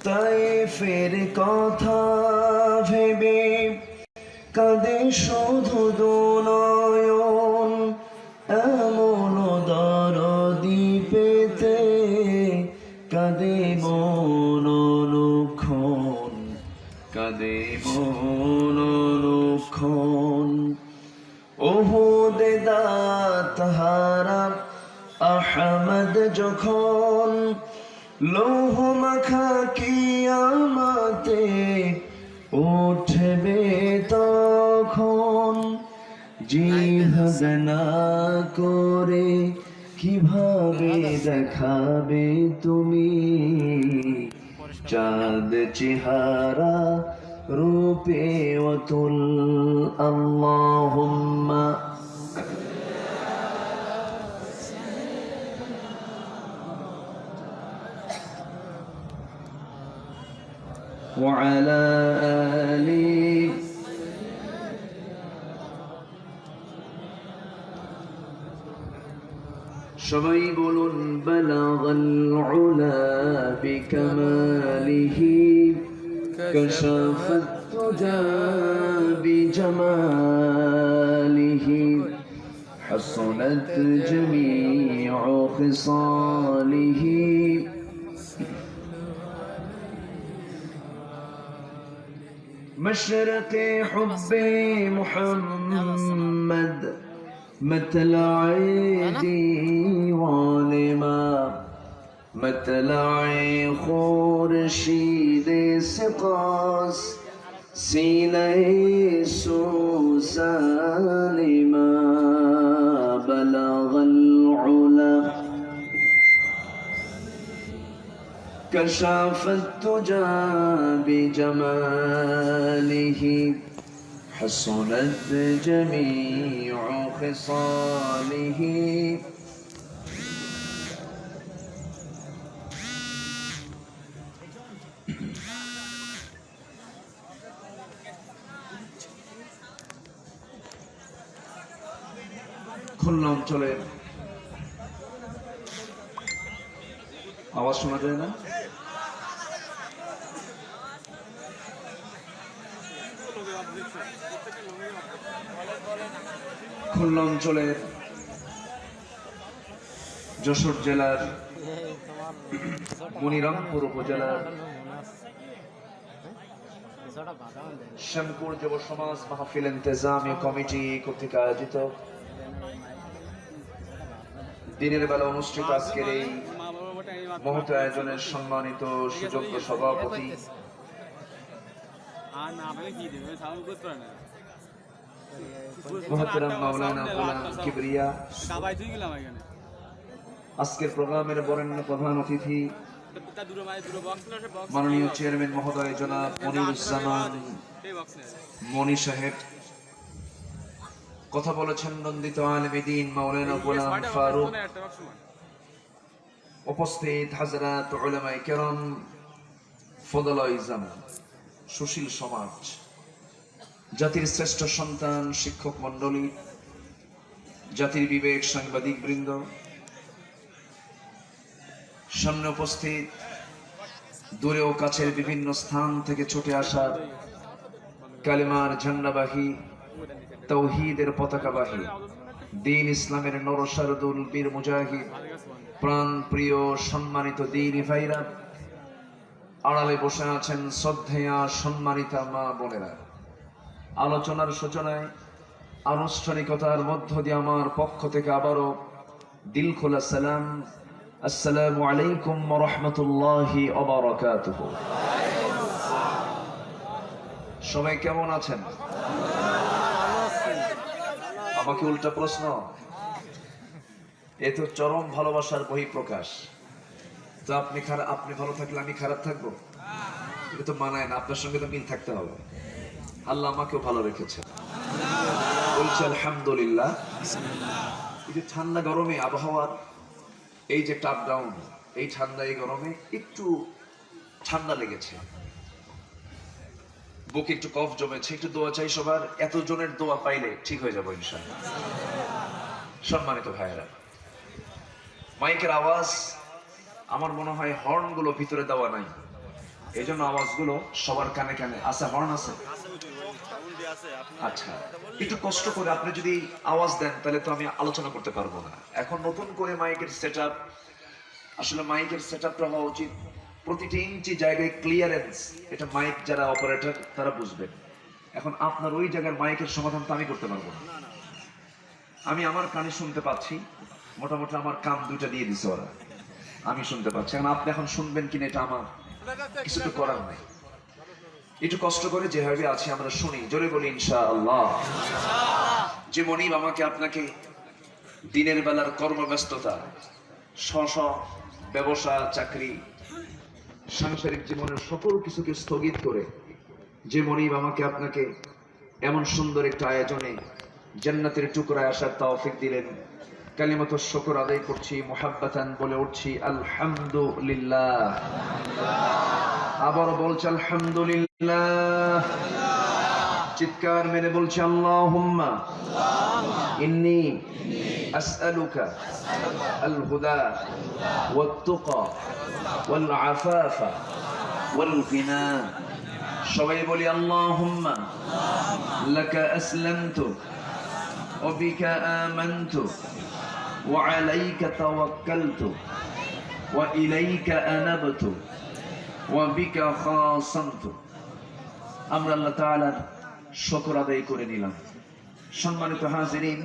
তায়েফের কথা ভেবে কাঁদে শুধু দুনয়ন, এমন দরদি পেতে কাঁদে মন অনুক্ষণ, কাঁদে মন অনুক্ষণ। ওহুদে দাঁত হারা আহমদ যখন লৌহ মাখা কিয়ামতে উঠবে তখন, জিহাদ না করে কিভাবে দেখাবে তুমি চাঁদ চেহারা রূপে অতুল। আল্লাহুম্মা وعلى آله সবাই বলুন বালাগাল উলা বিকামালিহি কাশাফাত তুজা বিজামালিহি হাসানাত জামিউ খিসালিহি। مشرق حب محمد مطلع ديوان ما، مطلع خورشید سقاس سینه سوزان ما، بلغ العلا كشف التجى بجماله حسنت جميع خصاله। খুলনা অঞ্চলে আওয়াজ শোনা যায় না? খুলনা অঞ্চলের যশোর জেলার মনিরামপুর উপজেলার শ্যামপুর যুব সমাজ মাহফিল ইন্তেজামি কমিটি কর্তৃক আয়োজিত দিনের বেলা অনুষ্ঠিত আজকের এই মহৎ আয়োজনের সম্মানিত সুযোগ্য সভাপতি মুহতারাম মাওলানা গোলাম কিবরিয়া, আজকের প্রোগ্রামের বরেণ্য প্রধান অতিথি মাননীয় চেয়ারম্যান মহোদয় জনাব মনিরুজ্জামান মনি সাহেব, কথা বলেছেন নন্দিত আলেমে দ্বীন মাওলানা গোলাম ফারুক, উপস্থিত হাজরাত উলামায়ে কেরাম, ফদলায়ে ইজাম, সুশীল সমাজ, জাতির শ্রেষ্ঠ সন্তান, শিক্ষক মন্ডলী, জাতির বিবেক, সাংবাদিক বৃন্দ, সামনে উপস্থিত দূরে ও কাছের বিভিন্ন স্থান থেকে ছুটে আসা কালেমার ঝান্ডাবাহী, তাওহীদের পতাকাবাহী, দ্বীন ইসলামের নরসারদুল বীর মুজাহিদ, প্রাণ প্রিয় সম্মানিত দ্বীনী ভাইরা, আড়ালে বসে আছেন শ্রদ্ধেয়া সম্মানিতা মা বোনেরা, আলোচনার সূচনায় আনুষ্ঠানিকতার মধ্য দিয়ে আমার পক্ষ থেকে আবারও দিল খোলা সালাম, আসসালামু আলাইকুম ওয়া রাহমাতুল্লাহি ওয়া বারাকাতুহু। সবাই কেমন আছেন? আমাকে উল্টা প্রশ্ন, এ তো চরম ভালোবাসার বহিঃপ্রকাশ। তো আপনি ভালো থাকলে আমি খারাপ থাকবো? এটা তো মানায় না, আপনার সঙ্গে তো মিল থাকতে হবে। আল্লাহ আমাকেও ভালো রেখেছে, বলছি আলহামদুলিল্লাহ। এই যে ঠান্ডা গরমে আবহাওয়ার এই যে টাপ ডাউন, এই ঠান্ডা এই গরমে একটু ঠান্ডা লেগেছে, বুকে একটু কফ জমেছে, একটু দোয়া চাই সবার। এতজনের দোয়া পাইলে ঠিক হয়ে যাবো ইনশাআল্লাহ। সম্মানিত ভাইয়েরা, মাইকের আওয়াজ আমার মনে হয় হর্ন গুলো ভিতরে দেওয়া নাই, এই জন্য আওয়াজগুলো সবার কানে কানে আছে। হর্ন আছে? আচ্ছা, একটু কষ্ট করে আপনি যদি আওয়াজ দেন তাহলে তো আমি আলোচনা করতে পারবো না। এখন নতুন করে মাইকের সেটআপ, আসলে মাইকের সেটআপটা হওয়া উচিত প্রতিটি ইঞ্চি জায়গায় ক্লিয়ারেন্স, এটা মাইক যারা অপারেটর তারা বুঝবেন। এখন আপনার ওই জায়গার মাইকের সমাধান তো আমি করতে পারবো না। আমি আমার কানে শুনতে পাচ্ছি, মোটামুটি আমার কান দুইটা দিয়ে দিছে ওরা, আমি শুনতে পাচ্ছি। এখন আপনি এখন শুনবেন কিনা এটা আমার কিছু তো করার নাই। একটু কষ্ট করে যেভাবে আছি আমরা শুনি, জোরে বলি ইনশাআল্লাহ। যে মনিব আমাকে আপনাকে দিনের বেলার কর্মব্যস্ততা, স্ব ব্যবসা, চাকরি, সাংসারিক জীবনের সকল কিছুকে স্থগিত করে যে মনিব আমাকে আপনাকে এমন সুন্দর একটা আয়োজনে জান্নাতের টুকরায় আসার তৌফিক দিলেন, কালিমাত শুকর আদায় করছি, মুহাব্বাতান বলে উঠছি আলহামদুলিল্লাহ। আবার বলছি আলহামদুলিল্লাহ। চিৎকার মেরে বলছি আল্লাহুম্মা ইন্নী আসআলুকা আল হুদা ওয়াত তুকা ওয়াল আফাফা ওয়াল গিনা। সবাই বলি আল্লাহুম্মা লাকা আসলামতু ওয়া বিকা আমানতু ওয়া আলাইকা তাওয়াক্কালতু ওয়া ইলাইকা আনাবতু ওয়া বিকা খাসামতু। আমরা আল্লাহ তাআলার শুকর আদায় করে নিলাম। সম্মানিত হাজিরিন,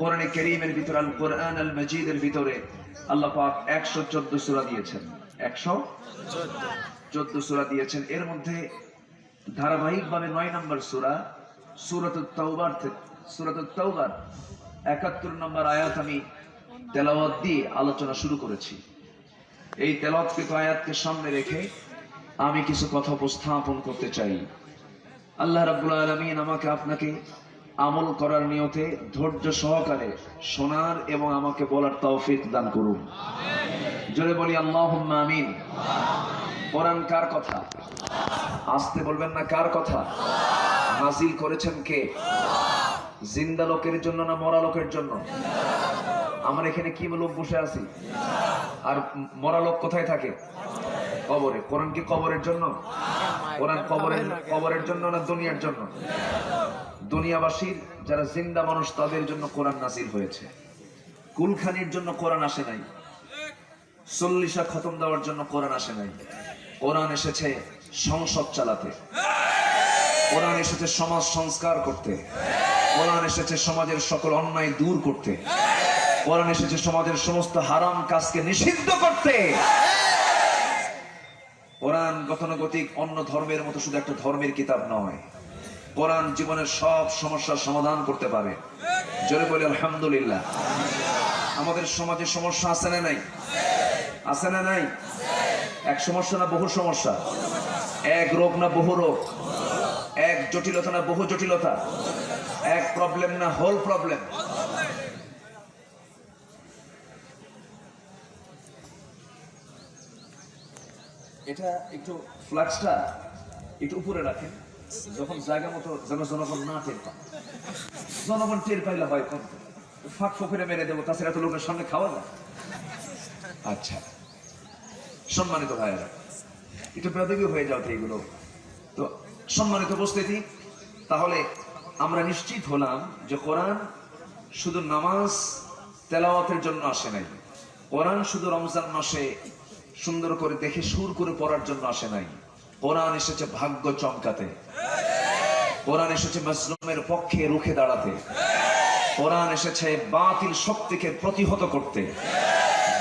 কোরআনে কারীমের ভিতরে, আল কোরআন আল মাজিদের ভিতরে আল্লাহ পাক 114 সূরা দিয়েছেন। 114 সূরা দিয়েছেন। এর মধ্যে ধারাবাহিকভাবে 9 নম্বর সূরা সূরাতুত তাওবার, সূরাতুত তাওবার 71 নম্বর আয়াত আমি তেলাওয়াত দিয়ে আলোচনা শুরু করেছি। এই তেলাওয়াতকৃত আয়াতকে সামনে রেখে আমি কিছু কথা উপস্থাপন করতে চাই। আল্লাহ রাব্বুল আলামিন আমাকে আপনাকে আমল করার নিয়তে ধৈর্য সহকারে শোনার এবং আমাকে বলার তৌফিক দান করুন। জোরে বলি আল্লাহুম্মা আমিন। কোরআন কার কথা? আসতে বলবেন না, কার কথা? নাজিল করেছেন কে? জিন্দা লোকের জন্য না মরা লোকের জন্য? আমার এখানে কি লোক বসে আছি, আর মরা লোক কোথায় থাকে? কবরে। কোরআন কি কবরের জন্য? কোরআন কবরের জন্য না দুনিয়ার জন্য? দুনিয়াবাসীর যারা জিন্দা মানুষ তাদের জন্য কোরআন নাজিল হয়েছে। কুলখানির জন্য কোরআন আসে নাই, 40 খতম দেওয়ার জন্য কোরআন আসে নাই। কোরআন এসেছে সংসদ চালাতে, কোরআন এসেছে সমাজ সংস্কার করতে, কোরআন এসেছে সমাজের সকল অন্যায় দূর করতে, কোরআন এসেছে সমাজের সমস্ত হারাম কাজকে নিষিদ্ধ করতে। কোরআন গতানুগতিক অন্য ধর্মের মতো শুধু একটা ধর্মের কিতাব নয়। কোরআন জীবনের সব সমস্যার সমাধান করতে পারে। জোরে বলি আলহামদুলিল্লাহ। আমাদের সমাজে সমস্যা আছে না নাই? আছে না নাই? এক সমস্যা না বহু সমস্যা? এক রোগ না বহু রোগ? এক জটিলতা না বহু জটিলতা? এক প্রবলেম না হোল প্রবলেম? এটা একটু ফ্লাক্সটা একটু উপরে রাখেন, যখন জায়গা মতো যেন জনগণ না টের পায়। জনগণ টের পাইলে হয় কত ফাঁক ফোকরে মেরে দেবো, তাছাড়া এত লোকের সামনে খাওয়া যায়? আচ্ছা, সম্মানিত ভাইয়েরা, একটু বেদবি হয়ে যাও তো এগুলো। তো সম্মানিত উপস্থিতি, তাহলে আমরা নিশ্চিত হলাম যে কোরআন শুধু নামাজ তেলাওয়াতের জন্য আসে নাই। কোরআন শুধু রমজান মাসে সুন্দর করে দেখে সুর করে পড়ার জন্য আসে নাই। কোরআন এসেছে ভাগ্য চমকাতে, কোরআন এসেছে মাজলুমের পক্ষে রুখে দাঁড়াতে, কোরআন এসেছে বাতিল শক্তিকে প্রতিহত করতে,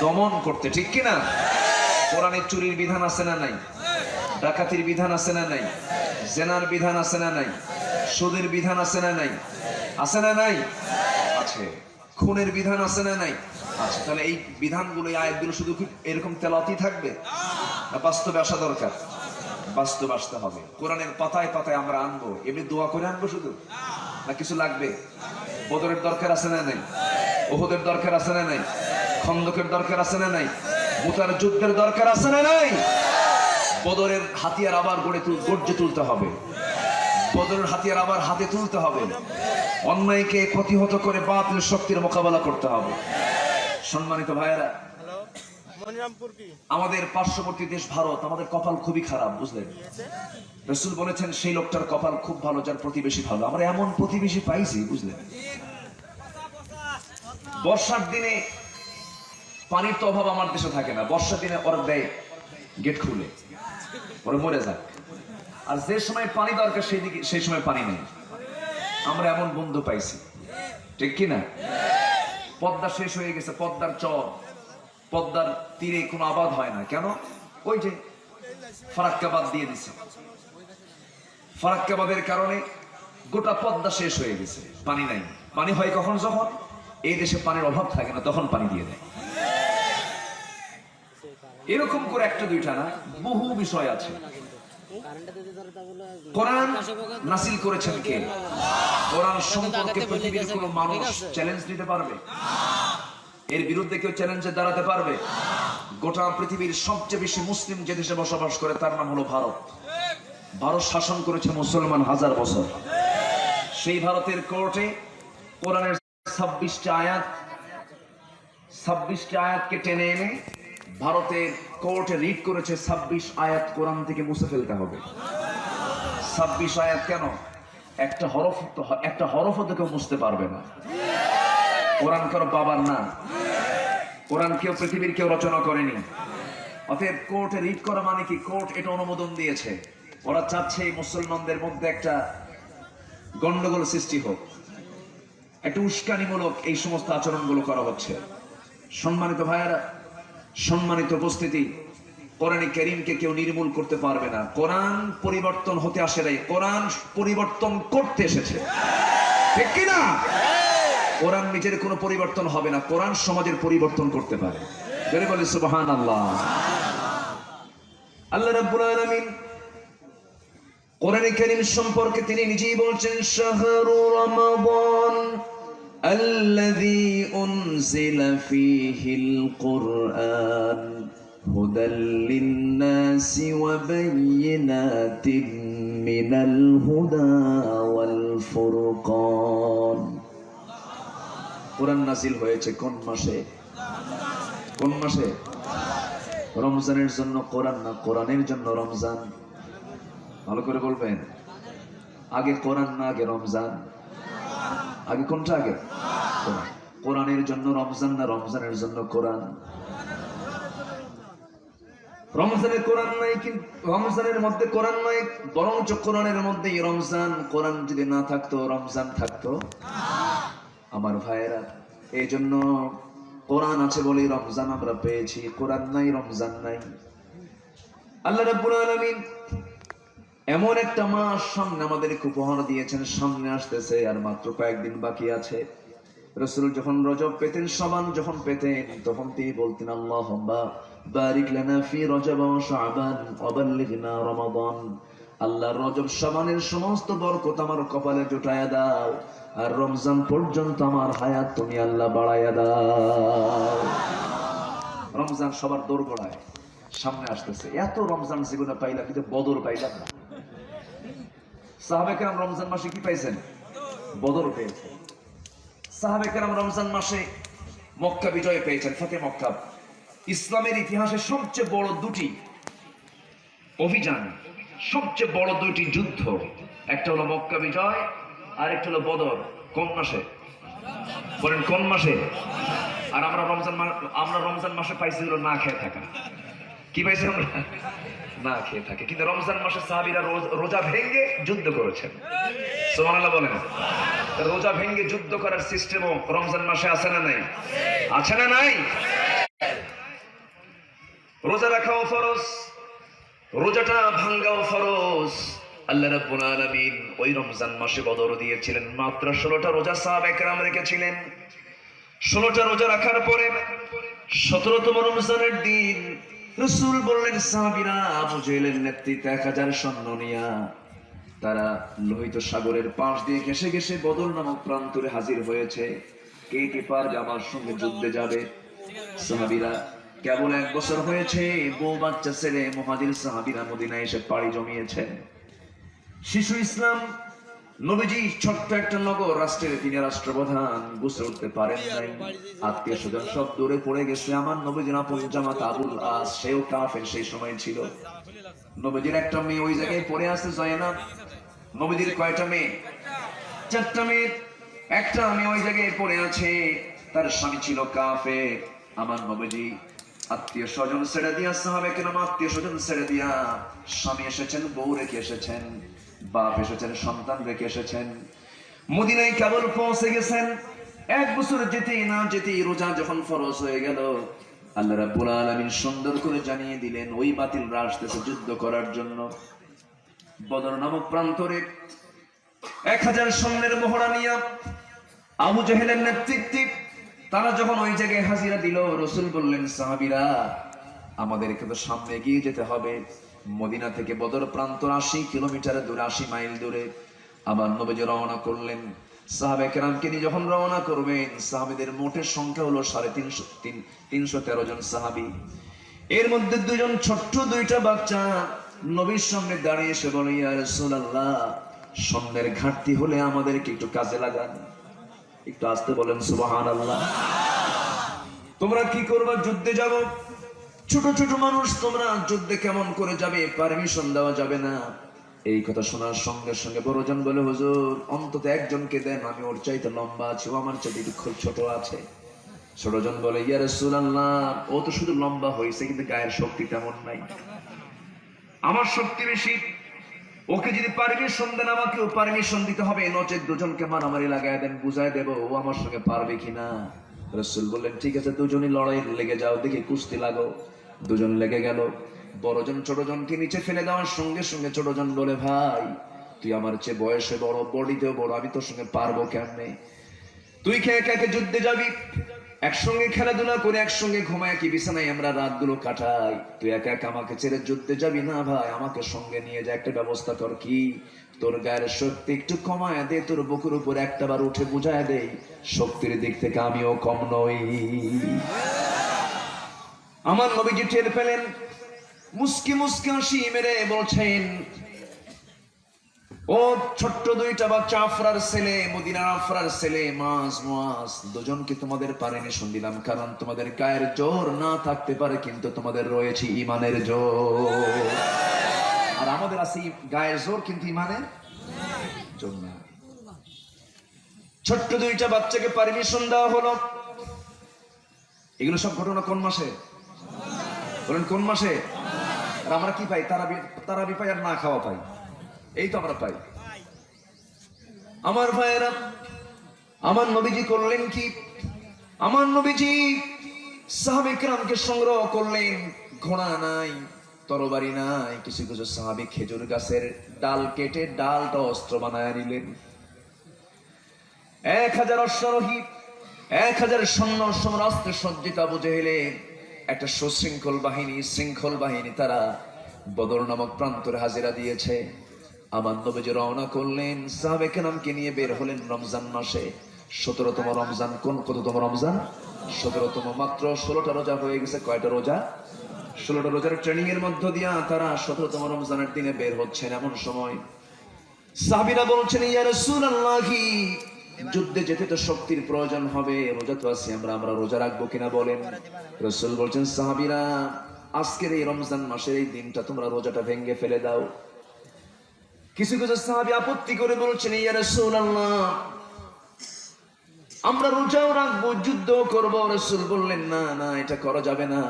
দমন করতে। ঠিক কিনা? কোরআনে চুরির বিধান আছে না নাই? ডাকাতির বিধান আছে না নাই? জেনার বিধান আছে না নাই? সুদের বিধান আছে না নাই? আছে না নাই? আছে। খুনের বিধান আছে না নাই? আচ্ছা, তাহলে এই বিধানগুলো, এই আয়াতগুলো শুধু এরকম তেলাওয়াতই থাকবে না বাস্তবে আসা দরকার? বাস্তবে আসতে হবে। কোরআনের পাতায় পাতায় আমরা আনবো, এমনি দোয়া করে আনবো শুধু, না কিছু লাগবে? বদরের দরকার আছে না নাই? উহুদের দরকার আছে না নাই? খন্দকের দরকার আছে না নাই? মুতার যুদ্ধের দরকার আছে না নাই? বদরের হাতিয়ার আবার গর্জে তুলতে হবে, বদরের হাতিয়ার আবার হাতে তুলতে হবে, অন্যায়কে প্রতিহত করে বাতিল শক্তির মোকাবেলা করতে হবে। সম্মানিত ভাইয়েরা, আমাদের পার্শ্ববর্তী দেশ ভারত, আমাদের কপাল খুবই খারাপ, বুঝলেন? রাসূল বলেছেন সেই লোকটার কপাল খুব ভালো যার প্রতিবেশী ভালো। আমরা এমন প্রতিবেশী পাইছি, বুঝলেন? বর্ষার দিনে পানির তো অভাব আমার দেশে থাকে না, বর্ষার দিনে ওরা দেয় গেট খুলে, ওরা মরে যায়। আর যে সময় পানি দরকার সেই সময় পানি নেই। আমরা এমন বন্ধু পাইছি, ঠিক কিনা? পদ্মা শেষ হয়ে গেছে, পদ্মার চর, পদ্মার তীরে কোনো আবাদ হয় না, কেন? ওই যে ফারাক্কাবাদ দিয়ে দিছে, ফারাক্কাবাদের কারণে গোটা পদ্মা শেষ হয়ে গেছে, পানি নাই। পানি হয় কখন? যখন এই দেশে পানির অভাব থাকে না, তখন পানি দিয়ে দেয়। এরকম করে একটা দুইটা না, বহু বিষয় আছে। কোরআন নাসিল করেছেন কে? কোরআন সম্পর্কে পৃথিবীর কোন মানুষ চ্যালেঞ্জ নিতে পারবে? এর বিরুদ্ধে কেউ চ্যালেঞ্জে দাঁড়াতে পারবে? গোটা পৃথিবীর সবচেয়ে বেশি মুসলিম যে দেশে বসবাস করে তার নাম হলো ভারত। ভারত শাসন করেছে মুসলমান 1000 বছর। সেই ভারতের কোর্টে কোরআনের 26টি আয়াতকে টেনে এনে ভারতের কোর্টে রিড করেছে 26 আয়াত কোরআন থেকে মুছে ফেলতে হবে। 26 আয়াত কেন? একটা হরফও তো কেউ মুছতে পারবে না। কোরআন কারো বাবার না, কোরআন কেউ পৃথিবীর কেউ রচনা করেনি। অতএব কোর্টে রিড করা মানে কি? কোর্ট এটা অনুমোদন দিয়েছে। ওরা চাচ্ছে মুসলমানদের মধ্যে একটা গন্ডগোল সৃষ্টি হোক, একটা উস্কানিমূলক এই সমস্ত আচরণগুলো করা হচ্ছে। সম্মানিত ভাইয়েরা, সম্মানিত উপস্থিতি, কোরআন কারীমকে কেউ নির্মূল করতে পারবে না। কোরআন পরিবর্তন হতে আসে নাই, কোরআন পরিবর্তন করতে এসেছে, ঠিক কি না? কোরআন নিজের কোনো পরিবর্তন হবে না, কোরআন সমাজের পরিবর্তন করতে পারে। জোরে বলি সুবহানাল্লাহ। আল্লাহ রাব্বুল আলামিন কোরআন কারীম সম্পর্কে তিনি নিজেই বলছেন, শাহরু রমাদান আল্লাযী উনজিলা ফীহিল কুরআন হুদাল লিন-নাসি ওয়া বায়িনাতিন মিনাল হুদা ওয়াল ফুরকান। কোরআন নাযিল হয়েছে কোন মাসে? কোন মাসে? রমজানের জন্য কোরআন না, কোরআনের জন্য রমজান? ভালো করে বলবেন, আগে কোরআন না আগে রমজান? আগে কোনটা? আগে কোরআন। কোরআনের জন্য রমজান না রমজানের জন্য কোরআন? রমজানের কোরআন নাই, কিন্তু রমজানের মধ্যে কোরআন নাই, বরঞ্চ কোরআনের মধ্যেই রমজান। কোরআন যদি না থাকতো রমজান থাকতো? আমার ভাইয়েরা, এই জন্য কোরআন আছে বলেই রমজান আমরা পেয়েছি, কোরআন নাই রমজান নাই। আল্লাহ রাব্বুল আলামিন এমন একটা মাস সামনে আমাদেরকে উপহার দিয়েছেন, সামনে আসতেছে, আর মাত্র কয়েকদিন বাকি আছে। রাসূল যখন রজব পেতেন, শাবান যখন পেতেন, তখন তিনি বলতেন, আল্লাহুম্মা বারিক লানা ফি রজব ওয়া শাবান ওয়া বাল্লিগনা রমাদান। আল্লাহ রজব শাবানের সমস্ত বরকত আমার কপালে জুটায়া দাও, আর রমজান পর্যন্ত আমার হায়াত তুমি আল্লাহ বাড়ায়া দাও। রমজান সবার দোরগোড়ায় সামনে আসতেছে। এত রমজান জীবনে পাইলাম, কিন্তু বদর পাইলাম না। সাহাবে কেরাম রমজান মাসে কি পাইছেন? বদর পেয়েছেন। সাহাবে কেরাম রমজান মাসে মক্কা বিজয় পেয়েছেন, ফাতে মক্কা। ইসলামের ইতিহাসে সবচেয়ে বড় দুটি অভিযান, সবচেয়ে বড় দুটি যুদ্ধ, একটা হলো মক্কা বিজয় আর একটা হলো বদর। কোন মাসে? বলেন কোন মাসে? আর আমরা রমজান মাসে পাইছি হলো না খেয়ে থাকা। কি পাইছি আমরা? না খেয়ে থাকে। কিন্তু রমজান মাসে সাহাবীরা রোজা ভেঙে যুদ্ধ করেছেন। সুবহানাল্লাহ বলেন। রোজা ভেঙে যুদ্ধ করার সিস্টেমও রমজান মাসে আছে না নাই? আছে না নাই? রোজা রাখাও ফরজ, রোজাটা ভাঙ্গাও ফরজ। আল্লাহ রাব্বুল আলামিন ওই রমজান মাসে বদর দিয়েছিলেন। মাত্র 16টা রোজা সাহাবায়ে কেরাম রেখেছিলেন। 16টা রোজা রাখার পরে 17তম রমজানের দিন রাসূল বললেন, সাহাবীরা আবু জেহেলের নেতৃত্বে 1000 সৈন্য নিয়া তারা লোহিত সাগরের পাশ দিয়ে ঘেঁষে ঘেঁষে বদর নামক প্রান্তরে হাজির হয়েছে। কে কে পারবে আমার সঙ্গে যুদ্ধে যাবে? সাহাবীরা কেবল 1 বছর হয়েছে, বউ বাচ্চা ছেড়ে মুহাজির সাহাবীরা মদিনায় এসে পাড়ি জমিয়েছেন। শিশু ইসলাম নবীজি ছোট্ট একটা নগর রাষ্ট্রের তিনি রাষ্ট্রপ্রধান, বুঝে উঠতে পারেন নাই, আত্মীয় স্বজন সব দূরে পড়ে গেছে। আমার নবীজির আপন জামাতা আবুল আস, সেও কাফের সেই সময় ছিল। নবীজির একটা মেয়ে ওই জায়গায় পড়ে আছে জয়নাব। নবীজির কয়টা মেয়ে? চারটা মেয়ে। একটা মেয়ে ওই জায়গায় পড়ে আছে, তার স্বামী ছিল কাফের। আমার নবীজি আত্মীয় স্বজন ছেড়ে দিয়া, সাহাবে কেরাম আত্মীয় স্বজন ছেড়ে দিয়া, স্বামী এসেছেন, বউ রেখে এসেছেন, বাপ এসেছেন, সন্তান রেখে এসেছেন, মদিনায় কেবল পৌঁছে গেছেন। 1 বছর যেতে না যেতে রোজা যখন ফরজ হয়ে গেল, আল্লাহ রাব্বুল আলামিন সুন্দর করে জানিয়ে দিলেন ওই বাতিলরা আসতেছে যুদ্ধ করার জন্য। বদর নামক প্রান্তরে 1000 সৈন্যের মহড়া নিয়ে আবু জাহেলের নেতৃত্বে তারা যখন ওই জায়গায় হাজিরা দিল, রাসূল বললেন, সাহাবীরা আমাদেরকে তো সামনে এগিয়ে যেতে হবে। মদিনা থেকে বদর প্রান্তর 80 কিলোমিটার দূরে, 80 মাইল দূরে। আমার নবীজি রওনা করলেন। সাহাবে কেরামকে নিয়ে যখন রওনা করবেন, সাহাবীদের মোটের সংখ্যা হলো 313 জন সাহাবী। এর মধ্যে 2 জন ছোট্ট 2টা বাচ্চা নবীর সামনে দাঁড়িয়ে এসে বলে, ইয়া রাসূলুল্লাহ, সৈন্যের ঘাটতি হলে আমাদেরকে একটু কাজে লাগান। একটু আসতে বলেন সুবহানাল্লাহ। তোমরা কি করবা? যুদ্ধে যাব। ছোট ছোট মানুষ, তোমরা যুদ্ধে কেমন করে যাবে? পারমিশন দেওয়া যাবে না। এই কথা শোনার সঙ্গে সঙ্গে বড়জন বলে, হুজুর অন্তত একজনকে দেন, আমি ওর চাইতে লম্বা আছে, ও আমার চাইতে একটু খুব ছোট আছে। ছোটজন বলে, ইয়া রাসূলুল্লাহ, ও তো শুধু লম্বা হয়েছে, কিন্তু গায়ের শক্তি তেমন নাই, আমার শক্তি বেশি। ওকে যদি পারমিশন দেন, আমাকেও পারমিশন দিতে হবে, নচেত দুজনকে মারামারি লাগায় দেন, বুঝায় দেব ও আমার সঙ্গে পারবে কিনা। রাসূল বললেন, ঠিক আছে, দুজনই লড়াই লেগে যাও, দেখি কুস্তি লাগো। দুজন লেগে গেল। বড়জন ছোটজনকে নিচে ফেলে দেওয়ার সঙ্গে সঙ্গে ছোটজন বলে, ভাই তুই আমার চেয়ে বয়সে বড়, বডিতেও বড়, আমি তোর সঙ্গে পারবো কেমনে? তুই একা একা যুদ্ধে যাবি, একসঙ্গে খেলাধুলা করে, একসঙ্গে ঘুমায় কি বিছানায় আমরা রাতগুলো কাটাই, তুই একা একা আমাকে ছেড়ে যুদ্ধে যাবি না? ভাই আমাকে সঙ্গে নিয়ে যা, একটা ব্যবস্থা কর। কি? তোর গায়ের শক্তি একটু কমায় দে, তোর বুকের উপর একটাবার উঠে বুঝায় দে, শক্তির দিক থেকে আমিও কম নই। আমার নবীজি টের পেলেন, মুস্কি মুস্কি হাসি মেরে বলছেন, ও ছোট্ট 2টা বাচ্চা, আফরার ছেলে, মদিনার আফরার ছেলে মুআজ, দুজনকে তোমাদের পারমিশন দিলাম, কারণ তোমাদের গায়ের জোর না থাকতে পারে, কিন্তু তোমাদের রয়েছে ঈমানের জোর। আর আমাদের আছে গায়ের জোর, কিন্তু ঈমানের জোর না। ছোট্ট 2টা বাচ্চাকে পারমিশন দেওয়া হলো। এগুলো সব ঘটনা কোন মাসে? বলেন কোন মাসে? আর আমরা কি পাই? তারাবি পাই আর না খাওয়া পাই, এই তো আমরা পাই। আমার ভাইয়েরা, আমার নবীজি করলেন কি? আমার নবীজি সাহাবে কেরামকে সংগ্রহ করলেন। ঘোড়া নাই, তরবারি নাই, কিছু কিছু সাহাবী খেজুর গাছের ডাল কেটে ডালটা অস্ত্র বানায় নিলেন। 1000 অশ্বারোহী, 1000 সৈন্য সমরাস্ত্রে সজ্জিত আবু জেহেলে একটা সুশৃঙ্খল বাহিনী, শৃঙ্খল বাহিনী, তারা বদর নামক প্রান্তরে হাজিরা দিয়েছে। আমার নবীজি রওনা করলেন, সাহাবে কেরামকে নিয়ে বের হলেন রমজান মাসে। 17তম রমজান। কততম রমজান? 17তম। মাত্র 16টা রোজা হয়ে গেছে। কয়টা রোজা? 16টা রোজার ট্রেনিং এর মধ্য দিয়া তারা 17তম রমজানের দিনে বের হচ্ছেন। এমন সময় সাহাবীরা বলছেন, ইয়া রাসূলুল্লাহ, যুদ্ধে যেতে তো শক্তির প্রয়োজন হবে, রোজা তো আছি আমরা রোজা রাখবো কিনা বলেন। রাসূল বলছেন, সাহাবীরা আজকের এই রমজান মাসের এই দিনটা তোমরা রোজাটা ভেঙে ফেলে দাও। কিছু কিছু সাহাবী আপত্তি করে বলছেন, ইয়া রাসূলুল্লাহ, আমরা রোজাও রাখবো, যুদ্ধ করবো। রাসূল বললেন, না না, এটা করা যাবে না,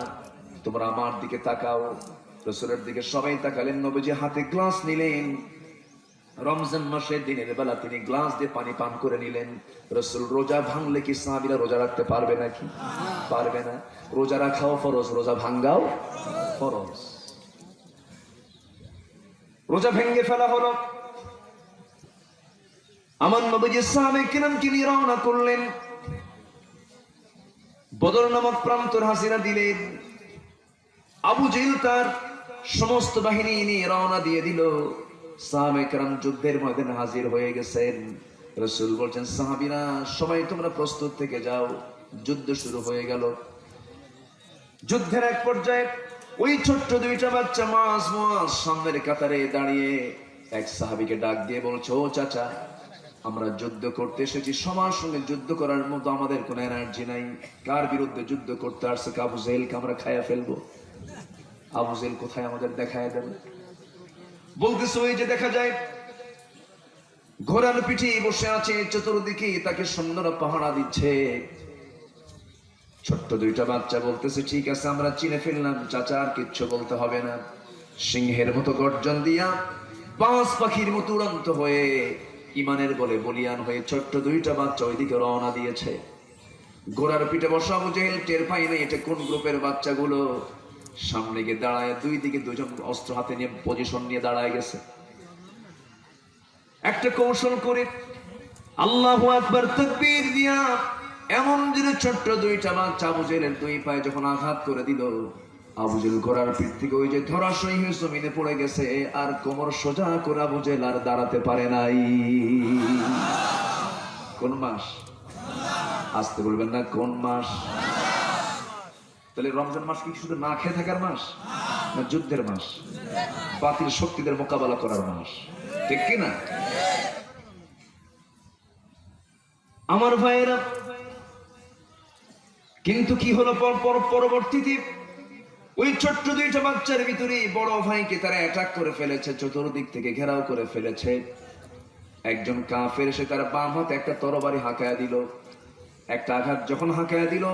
তোমরা আমার দিকে তাকাও। রাসূলের দিকে সবাই তাকালেন। নবীজি হাতে গ্লাস নিলেন। রমজান মাসের দিনের বেলা তিনি গ্লাস দিয়ে পানি পান করে নিলেন। রাসূল রোজা ভাঙলে কি সাহাবীরা রোজা রাখতে পারবে নাকি? পারবে না। রোজা রাখাও ফরজ, রোজা ভাঙ্গাও ফরজ। রোজা ভেঙে ফেলা হলো। আমার নবীজি সাহাবে কেরামকে নিয়ে রওনা করলেন। বদর নামক প্রান্তর হাজিরা দিলেন। আবু জেহেল তার সমস্ত বাহিনী নিয়ে রওনা দিয়ে দিল। সাহাবে কেরাম যুদ্ধের ময়দানে হাজির হয়ে গেছেন। রাসূল বলছেন, সাহাবীরা সবাই তোমরা প্রস্তুত থেকে যাও। যুদ্ধ শুরু হয়ে গেল। যুদ্ধের এক পর্যায়ে ওই ছোট্ট 2টা বাচ্চা মুআজ সামনের কাতারে দাঁড়িয়ে এক সাহাবীকে ডাক দিয়ে বলছে, ও চাচা, আমরা যুদ্ধ করতে এসেছি, সবার সঙ্গে যুদ্ধ করার মতো আমাদের কোনো এনার্জি নাই। কার বিরুদ্ধে যুদ্ধ করতে আসছে? আবু জেহেলকে আমরা খাইয়া ফেলবো। আবু জেহেল কোথায় আমাদের দেখায় দেবে? বলতেছে ওই যে দেখা যায় ঘোড়ার পিঠে বসে আছে, চতুর্দিকে তাকে সৈন্যরা পাহারা দিচ্ছে। ছোট্ট দুইটা বাচ্চা বলতেছে ঠিক আছে আমরা চিনে ফেললাম চাচা, আর কিচ্ছু বলতে হবে না। সিংহের মতো গর্জন দিয়া, বাজ পাখির মতো উড়ন্ত হয়ে, ইমানের বলে বলিয়ান হয়ে ছোট্ট দুইটা বাচ্চা ওইদিকে রওনা দিয়েছে। ঘোড়ার পিঠে বসা আবু জেহেল টের পাই না এটা কোন গ্রুপের বাচ্চাগুলো। সামনে গিয়ে দাঁড়ায়, দুই দিকে দুজন অস্ত্র হাতে নিয়ে পজিশন নিয়ে দাঁড়ায় গেছে। একটা কৌশল করে আল্লাহু আকবার তাকবীর দিয়া এমন জোরে ছোট্ট দুইটা বাচ্চা আবু জেহেলের দুই পায়ে যখন আঘাত করে দিল, আবু জেহেল ঘোড়ার পিঠ থেকে ওই যে ধরাশয়ী হয়ে জমিনে পড়ে গেছে। আর কোমর সোজা করে আবু জেহেল আর দাঁড়াতে পারে নাই। কোন মাস? আসতে বলবেন না, কোন মাস? তাহলে রমজান মাস কি শুধু না খেয়ে থাকার মাস, না যুদ্ধের মাস, বাতিল শক্তিদের মোকাবেলা করার মাস, ঠিক কিনা? আমার ভাইয়েরা, কিন্তু কি হলো পরবর্তীতে ওই ছোট্ট দুইটা বাচ্চার ভিতরে বড় ভাইকে তারা অ্যাটাক করে ফেলেছে, চতুর্দিক থেকে ঘেরাও করে ফেলেছে। একজন কাফের এসে তার বাম হাতে একটা তরবারি হাঁকায়া দিল। একটা আঘাত যখন হাঁকায়া দিল,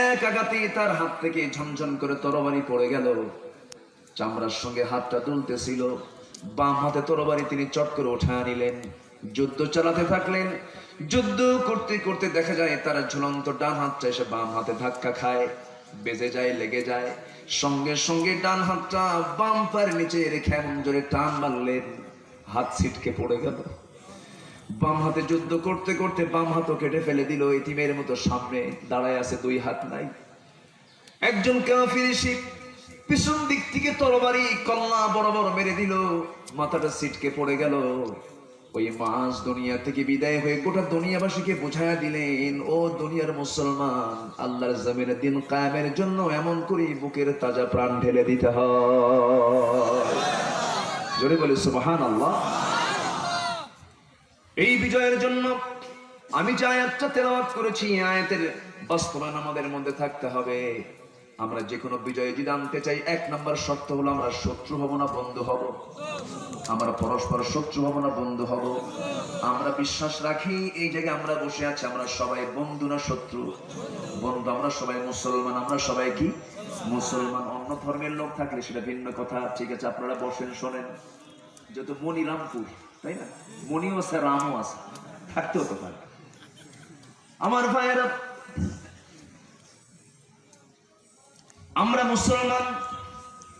এক আঘাতে তার হাত থেকে ঝনঝন করে তরবারি পড়ে গেল। চামড়ার সঙ্গে হাতটা দুলতেছিল, বাম হাতে তরবারি তিনি চট করে উঠায় নিলেন। যুদ্ধ চালাতে থাকলেন। যুদ্ধ করতে করতে দেখা যায় তার ঝুলন্ত ডান হাতটা এসে বাম হাতে ধাক্কা খায়, বেজে যায়, লেগে যায়। সঙ্গে সঙ্গে ডান হাতটা বাম পায়ের নিচে রেখে এমন জোরে টান মারলেন, হাত ছিটকে পড়ে গেল। বাম হাতে যুদ্ধ করতে করতে বাম হাতও কেটে ফেলে দিল। ইতিমের মতো সামনে দাঁড়ায় আছে, দুই হাত নাই। একজন কাফির এসে পিছন দিক থেকে তরবারি কল্লা বরাবর মেরে দিল, মাথাটা ছিটকে পড়ে গেল। ওই মাস দুনিয়া থেকে বিদায় হয়ে গোটা দুনিয়াবাসীকে বুঝায়া দিলেন, ও দুনিয়ার মুসলমান, আল্লাহর জমিনে দিন কায়েমের জন্য এমন করে বুকের তাজা প্রাণ ঢেলে দিতে হয়। জোরে বলে সুবহানাল্লাহ। এই বিজয়ের জন্য আমি যে আয়াতটা তেলাওয়াত করেছি, আয়াতের বাস্তবায়ন আমাদের মধ্যে থাকতে হবে। আমরা যে কোনো বিজয়ে যদি আনতে চাই, এক নম্বর শর্ত হলো আমরা শত্রু হব না, বন্ধু হব। আমরা পরস্পর শত্রু হব না, বন্ধু হব। আমরা বিশ্বাস রাখি এই জায়গায় আমরা বসে আছি, আমরা সবাই বন্ধু না শত্রু? বন্ধু। আমরা সবাই মুসলমান, আমরা সবাই কি মুসলমান। অন্য ধর্মের লোক থাকলে সেটা ভিন্ন কথা, ঠিক আছে, আপনারা বসেন শোনেন। যত মনিরামপুর, তাই না, মনিও আছে, রামও আছে, থাকতেও তো পারে। আমার ভাইয়েরা, আমরা মুসলমান,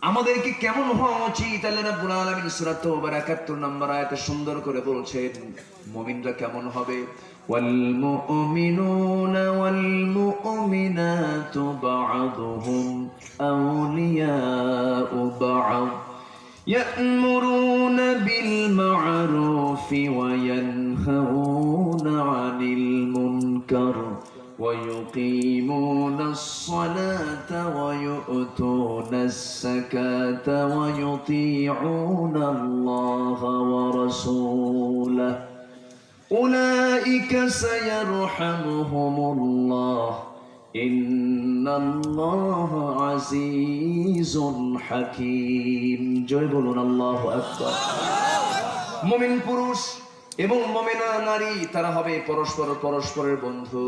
আমাদেরকে কেমন হওয়া উচিত? আল্লাহ রাব্বুল আলামিন সূরা তাওবার ৭১ নম্বর আয়াতে সুন্দর করে বলছেন মুমিনরা কেমন হবে। ওয়াল মুমিনুনা ওয়াল মুমিনাতু বা'দুহুম আউলিয়াউ বা'দ يأمرون بالمعروف وينهون عن المنكر ويقيمون الصلاة ويؤتون الزكاة ويطيعون الله ورسوله أولئك سيرحمهم الله إن الله عزيز حكيم জয় বলুন আল্লাহু আকবার। মুমিন পুরুষ এবং মুমিনা নারী তারা হবে পরস্পরের বন্ধু।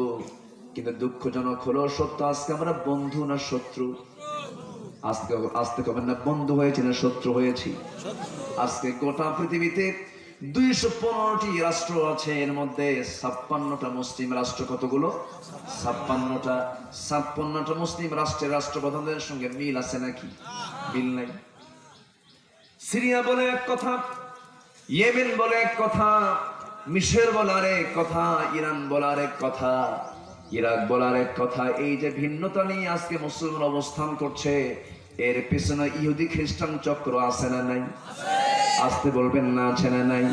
কিন্তু দুঃখজনক হলো সত্য, আজকে আমরা বন্ধু না শত্রু? আজকে কবেন না বন্ধু হয়েছি না শত্রু হয়েছি? আজকে গোটা পৃথিবীতে 215টি রাষ্ট্র আছে, এর মধ্যে 56টা মুসলিম রাষ্ট্র। কতগুলো? 56টা মুসলিম রাষ্ট্রের রাষ্ট্রপ্রধানদের সঙ্গে মিল আছে নাকি? মিল নাই। সিরিয়া বলে এক কথা, ইয়েমেন বলে এক কথা, মিশর বলার এক কথা, ইরান বলার এক কথা, ইরাক বলার এক কথা। এই যে ভিন্নতা নিয়ে আজকে মুসলমান অবস্থান করছে, এর পিছনে ইহুদি খ্রিস্টান চক্র আছে না নাই? আসতে বলবেন না, আছে না নাই?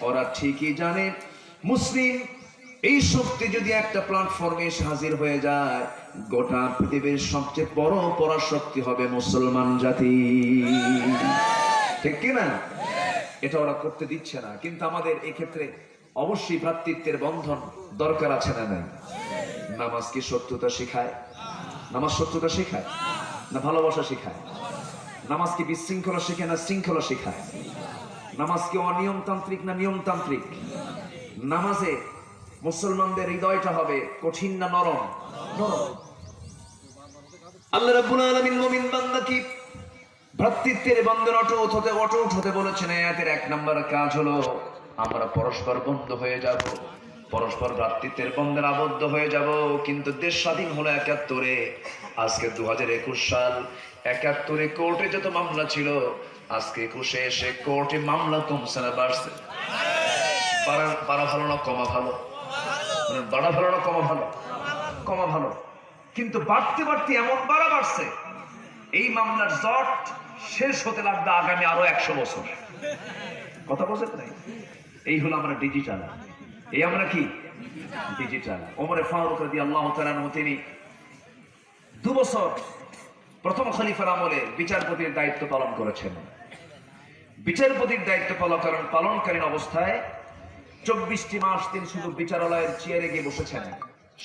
ওরা ঠিকই জানে মুসলিম এই শক্তি যদি একটা প্ল্যাটফর্মে এসে হাজির হয়ে যায়, গোটা পৃথিবীর সবচেয়ে বড় পরাশক্তি হবে মুসলমান জাতি, ঠিক কিনা? এটা ওরা করতে দিচ্ছে না। কিন্তু আমাদের এই ক্ষেত্রে অবশ্যই ভ্রাতৃত্বের বন্ধন দরকার আছে না নাই? নামাজ কি সত্যতা শেখায়? নামাজ সত্যতা শেখায় না ভালোবাসা শেখায়? নামাজ কি বিশৃঙ্খলা শেখায় না শৃঙ্খলা শেখায়? নামাজ কি অনিয়মতান্ত্রিক না নিয়মতান্ত্রিক? নামাজে মুসলমানদের হৃদয়টা হবে কঠিন না নরম? নরম। আল্লাহ রাব্বুল আলামিন মুমিন বান্দাকে ভ্রাতৃত্বের বন্ধন অটুট হতে বলেছেন। আয়াতের 1 নম্বর কাজ হলো আমরা পরস্পর বন্ধু হয়ে যাব, পরস্পর ভ্রাতৃত্বের বন্ধনে আবদ্ধ হয়ে যাব। কিন্তু দেশ স্বাধীন হলো 71-এ, আজকে 2021 সাল। 71-এ কোর্টে যত মামলা ছিল, আজকে 21-এ এসে কোর্টে মামলা কমছে না বাড়ছে? বাড়া ভালো না কমা ভালো? বাড়া ভালো না কমা ভালো? কমা ভালো। কিন্তু বাড়তে বাড়তে এমন বাড়া বাড়ছে, এই মামলার জট শেষ হতে লাগবে আগামী আরো 100 বছর। কথা বোঝেন নাই? এই হলো আমরা ডিজিটাল। এই আমরা কি ডিজিটাল। ওমরে ফারুক রাদিয়াল্লাহু তাআলা আনহু তিনি 2 বছর প্রথম খলিফার আমলে বিচারপতির দায়িত্ব পালন করেছেন। বিচারপতির দায়িত্ব পালনকালীন অবস্থায় 24টি মাস তিনি শুধু বিচারালয়ের চেয়ারে গিয়ে বসেছেন,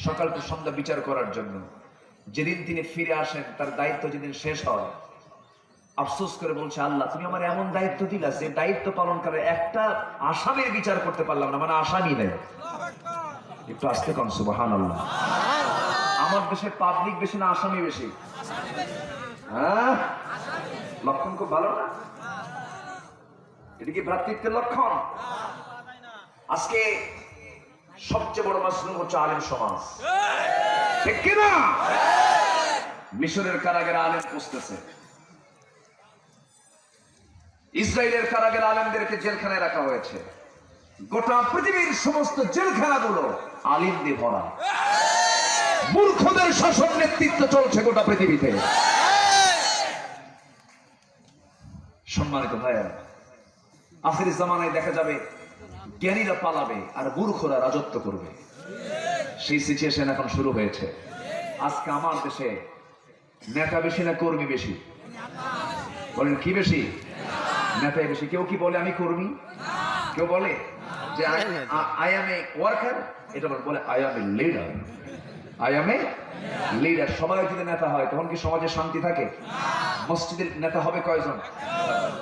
সকাল থেকে সন্ধ্যা বিচার করার জন্য। যেদিন তিনি ফিরে আসেন, তার দায়িত্ব যেদিন শেষ হয়, আফসোস করে বলছে, আল্লাহ তুমি আমার এমন দায়িত্ব দিলা যে দায়িত্ব পালনকালে একটা আসামির বিচার করতে পারলাম না, মানে আসামি নেই। একটু আস্তে কন সুবহানাল্লাহ। আমার দেশে পাবলিক বেশি না আসামি বেশি? হ্যাঁ, লক্ষণ খুব ভালো না? এটা কি ভ্রাতৃত্বের লক্ষণ? আজকে সবচেয়ে বড় মাসলুম হচ্ছে আলেম সমাজ, ঠিক কিনা? মিশরের কারাগারে আলেম পুষতেছে, ইসরায়েলের কারাগারে আলেমদেরকে জেলখানায় রাখা হয়েছে। গোটা পৃথিবীর সমস্ত জেলখানাগুলো আলিম দিয়ে ভরা। মূর্খদের শাসন নেতৃত্ব চলছে গোটা পৃথিবীতে। সম্মানিত ভাইয়া, আখির জামানায় দেখা যাবে জ্ঞানীরা পালাবে আর মূর্খরা রাজত্ব করবে। সেই সিচুয়েশন এখন শুরু হয়েছে। আজকে আমার দেশে নেতা বেশি না কর্মী বেশি? বলেন কি বেশি? নেতাই বেশি। কেউ কি বলে আমি কর্মী? কেউ বলে যে আই এম এ ওয়ার্কার? এটা বলে I M a leader. I M a leader. সবাই যদি নেতা হয় তখন কি সমাজে শান্তি থাকে? মসজিদের নেতা হবে কয়জন?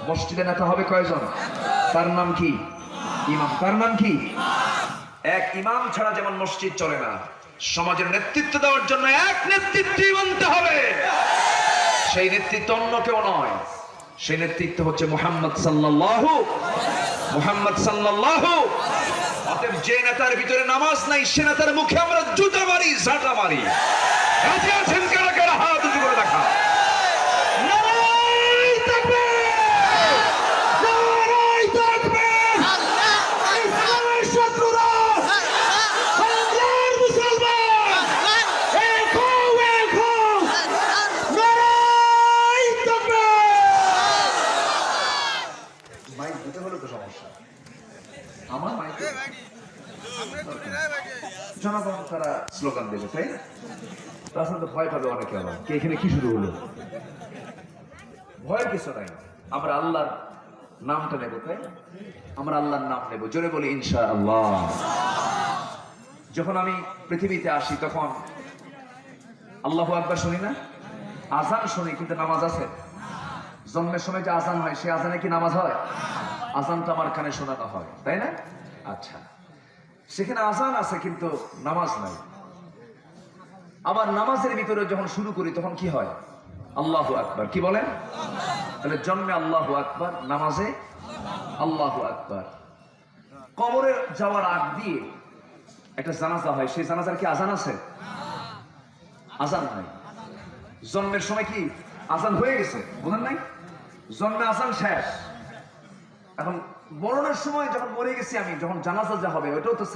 মসজিদের নেতা হবে কয়জন? তার নাম কি? ইমাম। তার নাম কি? এক ইমাম ছাড়া যেমন মসজিদ চলে না, সমাজের নেতৃত্ব দেওয়ার জন্য এক নেতৃত্বই মানতে হবে। সেই নেতৃত্ব অন্য কেউ নয়, সেই নেতৃত্ব হচ্ছে মুহাম্মদ সাল্লাল্লাহু। অতএব যে নেতার ভিতরে নামাজ নাই, সে নেতার মুখে আমরা জুতা মারি, ঝাঁটা মারি। রাজি আছেন কারা কারা? হাত উঁচু করে দেখা। জনগণ তারা স্লোগান দেবে, তাই না? তাছাড়া তো ভয় পাবে অনেকে। আবার কে এখানে কি শুরু হলো? ভয়ের কিছু নাই। আমরা আল্লাহর নামটা নেব, তাই আমরা আল্লাহর নাম নেব। জোরে বলি ইনশাআল্লাহ। যখন আমি পৃথিবীতে আসি তখন আল্লাহু আকবার শুনি না, আজান শুনি, কিন্তু নামাজ আছে? জন্মের সময় যে আজান হয়, সে আজানে কি নামাজ হয়? আজানটা আমার কানে শোনানো হয়, তাই না? আচ্ছা, সেখানে আজান আছে কিন্তু নামাজ নাই। আবার নামাজের ভিতরে যখন শুরু করি তখন কি হয়? আল্লাহু আকবার। কি বলেন? তাহলে জন্মে আল্লাহু আকবার, নামাজে আল্লাহু আকবার। কবরে যাওয়ার আগ দিয়ে একটা জানাজা হয়, সেই জানাজার কি আজান আছে? আজান নাই। জন্মের সময় কি আজান হয়ে গেছে? বুঝেন নাই? জন্মে আজান শেষ। এখন মরণের সময় যখন মরে গেছি আমি, যখন জানাজা যা হবে ওটাও তো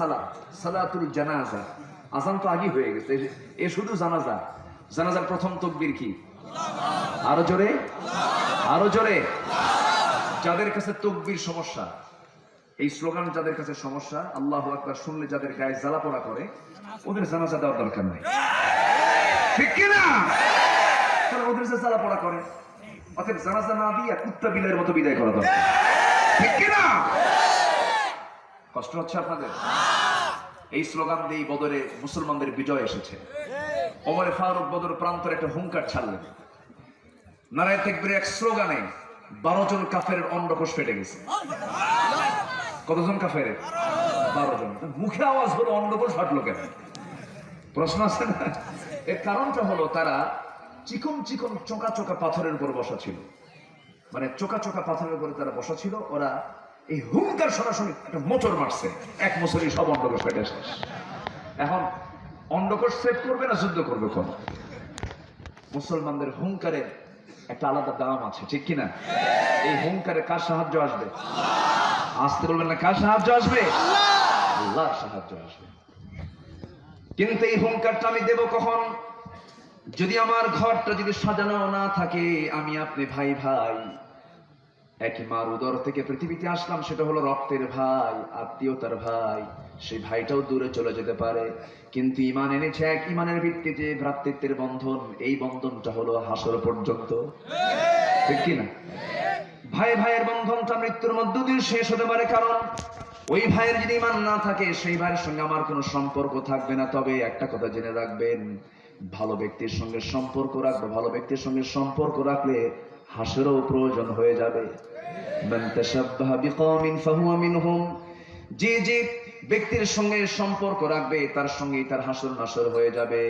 সালাতুল জানাজা। আজান তো আগেই হয়ে গেছে, এ শুধু জানাজা। জানাজার প্রথম তাকবীর কি? আরো জোরে, আরো জোরে। যাদের কাছে তাকবীর সমস্যা, এই স্লোগান যাদের কাছে সমস্যা, আল্লাহু আকবার শুনলে যাদের গায়ে জ্বালা পোড়া করে, ওদের জানাজা দেওয়ার দরকার নাই, ঠিক কিনা? কারণ ওদের যে জ্বালা পোড়া করে, অতএব জানাজা না দিয়ে কুত্তা বিলের মতো বিদায় করা দরকার, ঠিক কিনা? কষ্ট হচ্ছে আপনাদের? এই স্লোগান দিয়ে বদরে মুসলমানদের বিজয় এসেছে। ওমরে ফারুক বদর প্রান্তরে একটা হুঙ্কার ছাড়লেন, নারায়ে তাকবীর এক স্লোগানে 12 জন কাফেরের অন্ডকোষ ফেটে গেছে। কতজন কাফেরের? 12 জন। মুখে আওয়াজ হলো, অন্ডকোষ ফাটলো কেন? প্রশ্ন আছে না? এর কারণটা হলো তারা চিকন চিকন চোকা চোকা পাথরের উপর বসা ছিল, মানে চোকা চোকা পাথরের উপরে তারা বসা ছিল। ওরা এই হুঙ্কার সরাসরি একটা মোচড় মারছে, এক মোচড়ে সব অন্ডকোষ ফেটে শেষ। এখন অন্ডকোষ সেভ করবে না যুদ্ধ করবে কোন? মুসলমানদের হুঙ্কারের একটা আলাদা দাম আছে, ঠিক কিনা? এই হুঙ্কারে কার সাহায্য আসবে? আসতে বলবেন না, কার সাহায্য আসবে? আল্লাহর সাহায্য আসবে। কিন্তু এই হুঙ্কারটা আমি দেব কখন? যদি আমার ঘরটা যদি সাজানো না থাকে, আমি আপনি ভাই ভাই একই মার উদর থেকে পৃথিবীতে আসলাম, সেটা হলো রক্তের ভাই, আত্মীয়তার ভাই, সেই ভাইটাও দূরে চলে যেতে পারে। কিন্তু ঈমান এনেছে এক, ঈমানের ভিত্তিতে ভ্রাতৃত্বের বন্ধন, এই বন্ধনটা হলো হাসর পর্যন্ত, ঠিক কিনা? ভাই ভাইয়ের বন্ধনটা মৃত্যুর মধ্য দিয়ে শেষ হতে পারে, কারণ ওই ভাইয়ের যদি ঈমান না থাকে, সেই ভাইয়ের সঙ্গে আমার কোনো সম্পর্ক থাকবে না। তবে একটা কথা জেনে রাখবেন, ভালো ব্যক্তির সঙ্গে সম্পর্ক রাখবো, ভালো ব্যক্তির সঙ্গে সম্পর্ক রাখলে হাসরেও প্রয়োজন হয়ে যাবে। মান তাশাব্বাহা বিকওমিন ফাহুয়া মিনহুম, যে যে ব্যক্তির সঙ্গে সম্পর্ক রাখবে তার সঙ্গেই তার হাসর নাসর হয়ে যাবে।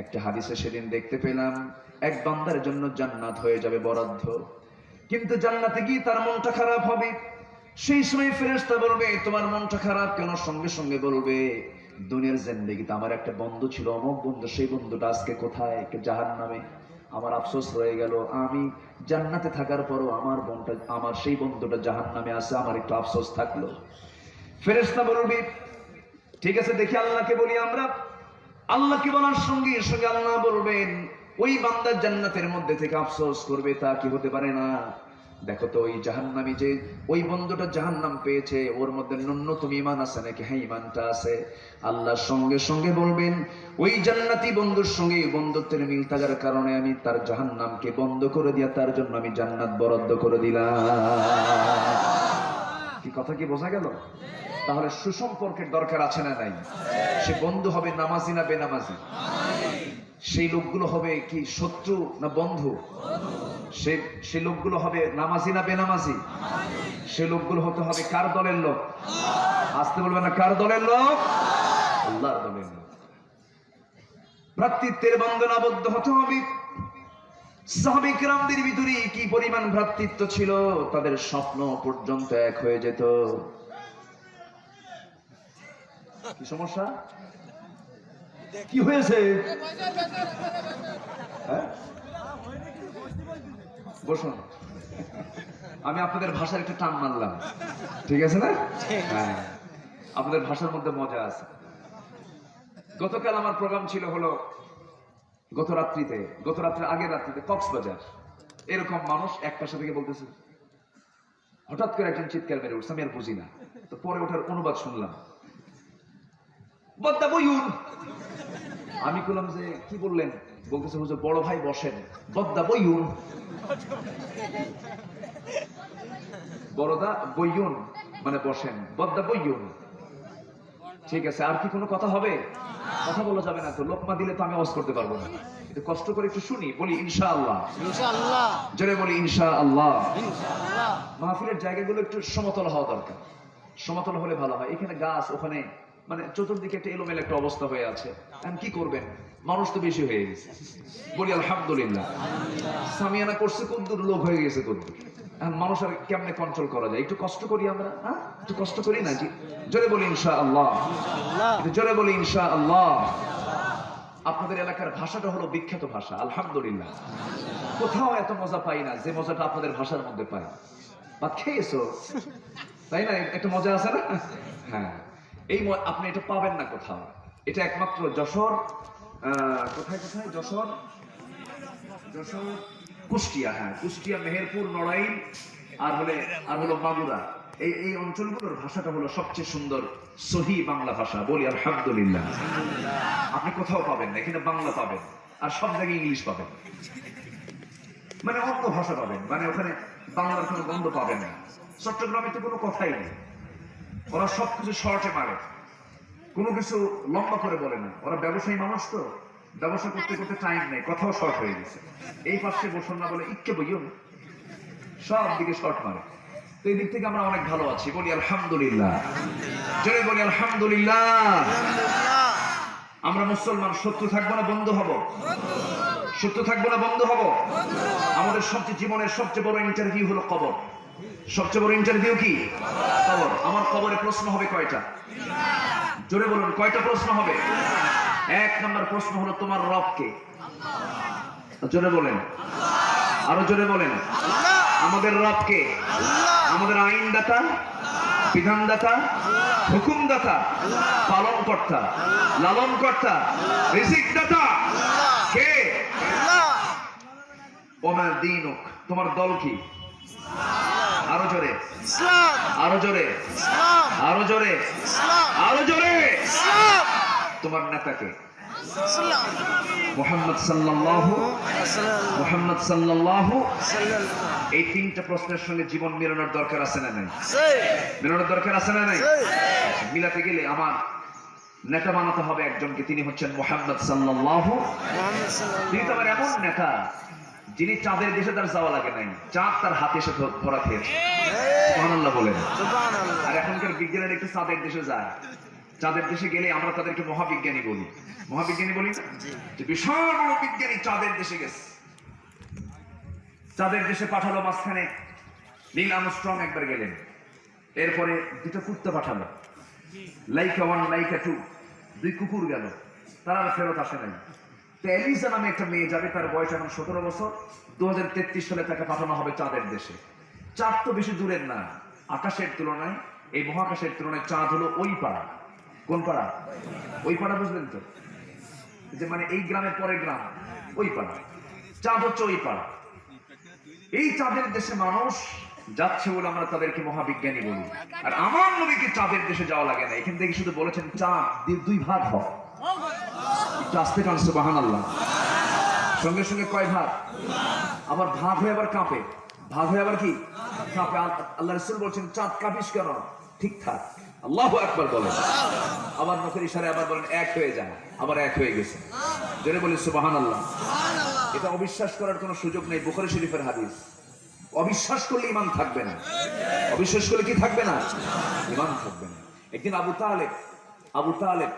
একটা হাদিসে সেদিন দেখতে পেলাম, এক বান্দার জন্য জান্নাত হয়ে যাবে বরাদ্দ, কিন্তু জান্নাতে গিয়ে তার মনটা খারাপ হবে। সেই সময় ফেরেশতা বলবে, তোমার মনটা খারাপ কেন? সঙ্গে সঙ্গে বলবে, দুনিয়ার জিন্দেগিতে আমার একটা বন্ধু ছিল, অমুক বন্ধু, সেই বন্ধুটা আজকে কোথায়? জাহান্নামে। আমার আফসোস রয়ে গেল, আমি জান্নাতে থাকার পরও আমার সেই বন্ধুটা জাহান্নামে আছে, আমার একটু আফসোস থাকলো। ফেরেশতা বলবে, ঠিক আছে, দেখি আল্লাহকে বলি আমরা। আল্লাহকে বলার সঙ্গে সঙ্গে আল্লাহ বলবেন, ওই বান্দা জান্নাতের মধ্যে থেকে আফসোস করবে, তা কি হতে পারে না? দেখো তো, ওই জাহান্নামী যে ওই বন্ধুটা জাহান্নাম পেয়েছে, ওর মধ্যে ন্যূনতম ঈমান আছে নাকি? হ্যাঁ, ঈমানটা আছে। আল্লাহর সঙ্গে সঙ্গে বলবেন, ওই জান্নাতি বন্ধুর সঙ্গে বন্ধুত্বের মিল থাকার কারণে আমি তার জাহান্নামকে বন্ধ করে দিয়া তার জন্য আমি জান্নাত বরাদ্দ করে দিলাম। কি কথা কি বোঝা গেল? তাহলে সুসম্পর্কের দরকার আছে না নাই? সে বন্ধু হবে নামাজি না বেনামাজি? সেই লোকগুলো হবে কি শত্রু না বন্ধু? সে লোকগুলো হবে নামাজি না বেনামাজি? সে লোকগুলো হতে হবে কার দলের লোক? আসতে বলবে না, কার দলের লোক? আল্লাহর দলের লোক। ভ্রাতৃত্বের বন্ধন আবদ্ধ হতে হবে। সাহাবায়ে কিরামদের ভিতরে কি পরিমাণ ভ্রাতৃত্ব ছিল, তাদের স্বপ্ন পর্যন্ত এক হয়ে যেত। কি সমস্যা? কি হয়েছে? বসুন, আমি আপনাদের ভাষার একটা টান মারলাম, ঠিক আছে না? হ্যাঁ, আপনাদের ভাষার মধ্যে মজা আছে। গতকাল আমার প্রোগ্রাম ছিল হলো গত রাত্রে আগের রাত্রিতে কক্সবাজার। এরকম মানুষ এক পাশে থেকে বলতেছে, হঠাৎ করে একজন চিৎকার মেরে উঠছে, আমি আর বুঝি না। তো পরে ওঠার অনুবাদ শুনলাম, বদ্দা বইউন। আমি বললাম যে কি বললেন? বলতেছে, হুজুর বড় ভাই বসেন, বদ্দা বইউন। বড়দা বইউন মানে বসেন, বদ্দা বইউন। ঠিক আছে, আর কি কোনো কথা হবে? কথা বলা যাবে না তো, লোকমা দিলে তো আমি আওয়াজ করতে পারবো না। একটু কষ্ট করে একটু শুনি, বলি ইনশাআল্লাহ। ইনশাআল্লাহ, জোরে বলি ইনশাআল্লাহ। ইনশাআল্লাহ। মাহফিলের জায়গাগুলো একটু সমতল হওয়া দরকার, সমতল হলে ভালো হয়। এখানে গাছ, ওখানে মানে চতুর্দিকে একটা এলোমেলো একটা অবস্থা হয়ে আছে। এখন কি করবেন? মানুষ তো বেশি হয়ে গেছে। বলি আলহামদুলিল্লাহ। সামিয়ানা করছে কদ্দুর, লোক হয়ে গেছে কদ্দুর। এখন মানুষ আর কেমনে কন্ট্রোল করা যায়? একটু কষ্ট করি আমরা, হ্যাঁ একটু কষ্ট করি না? জি, জোরে বলি ইনশাআল্লাহ। জোরে বলি ইনশাআল্লাহ। আপনাদের এলাকার ভাষাটা হলো বিখ্যাত ভাষা, আলহামদুলিল্লাহ। কোথাও এত মজা পাই না যে মজাটা আপনাদের ভাষার মধ্যে পাই। ভাত খেয়েছো, তাই না? একটা মজা আছে না? হ্যাঁ, এই আপনি এটা পাবেন না কোথাও। এটা একমাত্র যশোর, কোথায় যশোর, কুষ্টিয়া, হ্যাঁ কুষ্টিয়া, মেহেরপুর, নড়াইল আর হলো মাগুরা, এই অঞ্চলগুলোর ভাষাটা হলো সবচেয়ে সুন্দর সহি বাংলা ভাষা। বলি আলহামদুলিল্লাহ। আপনি কোথাও পাবেন না, এখানে বাংলা পাবেন আর সব জায়গায় ইংলিশ পাবেন, মানে অন্য ভাষা পাবেন, মানে ওখানে বাংলার কোনো গন্ধ পাবেন না। চট্টগ্রামে তো কোনো কথাই নেই। ওরা সবকিছু শর্টে মারে, কোনো কিছু লম্বা করে বলে না। ওরা ব্যবসায়ী মানুষ তো, ব্যবসা করতে করতে টাইম নেই, কথাও শর্ট হয়ে গেছে। এই পাশে বসুন না বলে ইচ্ছে বইও সব দিকে শর্ট মারে। তো এই দিক থেকে আমরা অনেক ভালো আছি, বলি আলহামদুলিল্লাহ, জোরে বলি আলহামদুলিল্লাহ। আমরা মুসলমান, শত্রু থাকবো না বন্ধু হব? শত্রু থাকবো না বন্ধু হব? আমাদের সবচেয়ে জীবনের সবচেয়ে বড় ইন্টারভিউ হলো কবর। সবচেয়ে বড় ইন্টারভিউ কি? কবর। আমার কবরে প্রশ্ন হবে কয়টা? জোরে বলুন, কয়টা প্রশ্ন হবে? 1 নম্বর প্রশ্ন হলো তোমার রব কে? জোরে বলেন, আরো জোরে বলেন। আমাদের রব কে? আমাদের আইনদাতা, বিধানদাতা, হুকুমদাতা, পালনকর্তা, লালনকর্তা, রিজিকদাতা কে? ওমা দীনুক, তোমার দল কি? আরো জোরে, আরো জোরে, আরো জোরে, আরো জোরে। তোমার নেতা কে? মুহাম্মদ সাল্লাল্লাহু, মুহাম্মদ সাল্লাল্লাহু। এই 3টা প্রশ্নের সঙ্গে জীবন মেলানোর দরকার আছে না নাই? মেলানোর দরকার আছে না নাই? মিলাতে গেলে আমার নেতা বানাতে হবে একজনকে, তিনি হচ্ছেন মুহাম্মদ সাল্লাল্লাহু। তিনি তো আমার এমন নেতা যিনি চাঁদের দেশে তার যাওয়া লাগে নাই, চাঁদ তার হাতে এসে ধরা খেয়েছে। সুবহানাল্লাহ বলেন। আর এখনকার বিজ্ঞানীরা একটু চাঁদের দেশে যায়, চাঁদের দেশে গেলে আমরা তাদেরকে মহাবিজ্ঞানী বলি। মহাবিজ্ঞানী বলি না, যে বিশাল বড় বিজ্ঞানী চাঁদের দেশে গেছে। চাঁদের দেশে পাঠালো, মাঝখানে নীল আর্মস্ট্রং একবার গেলেন, এরপরে 2টা কুত্তা পাঠালো, লাইকা 1 লাইকা 2, 2 কুকুর গেল, তারা ফেরত আসে নাই। এলিজা নামে একটা মেয়ে যাবে, তার বয়স এখন 17 বছর। 2033 সালে তাকে পাঠানো হবে চাঁদের দেশে। চাঁদ তো বেশি দূরের না, আকাশের তুলনায়, এই মহাকাশের তুলনায় চাঁদ হলো ওই পাড়া। কোন পাড়া? ওই পাড়া, বুঝলেন তো? যে মানে এই গ্রামের পরের গ্রাম, ওই পাড়া। চাঁদ হচ্ছে ওই পাড়া। এই চাঁদের দেশে মানুষ যাচ্ছে বলে আমরা তাদেরকে মহাবিজ্ঞানী বলি। আর আমার নবীকে চাঁদের দেশে যাওয়া লাগে না, এখান থেকে শুধু বলেছেন চাঁদ 2 ভাগ হয়। আসতে কান সুবহানাল্লাহ। সঙ্গে সঙ্গে কয় ভাগ? আবার ভাগ হয়ে আবার কাঁপে, ভাগ হয়ে আবার কি কাঁপে। আল্লাহ রাসূল বলছেন চাঁদ কাঁপিস কেন? ঠিক থাক, আল্লাহু আকবার বলেন। আবার মুখের ইশারায় আবার বলেন এক হয়ে যায়, আবার এক হয়ে গেছে। জোরে বলি সুবহানাল্লাহ। এটা অবিশ্বাস করার কোনো সুযোগ নেই, বুখারী শরীফের হাদিস। অবিশ্বাস করলে ঈমান থাকবে না, অবিশ্বাস করলে কি থাকবে না? ঈমান থাকবে না। একদিন আবু তালেব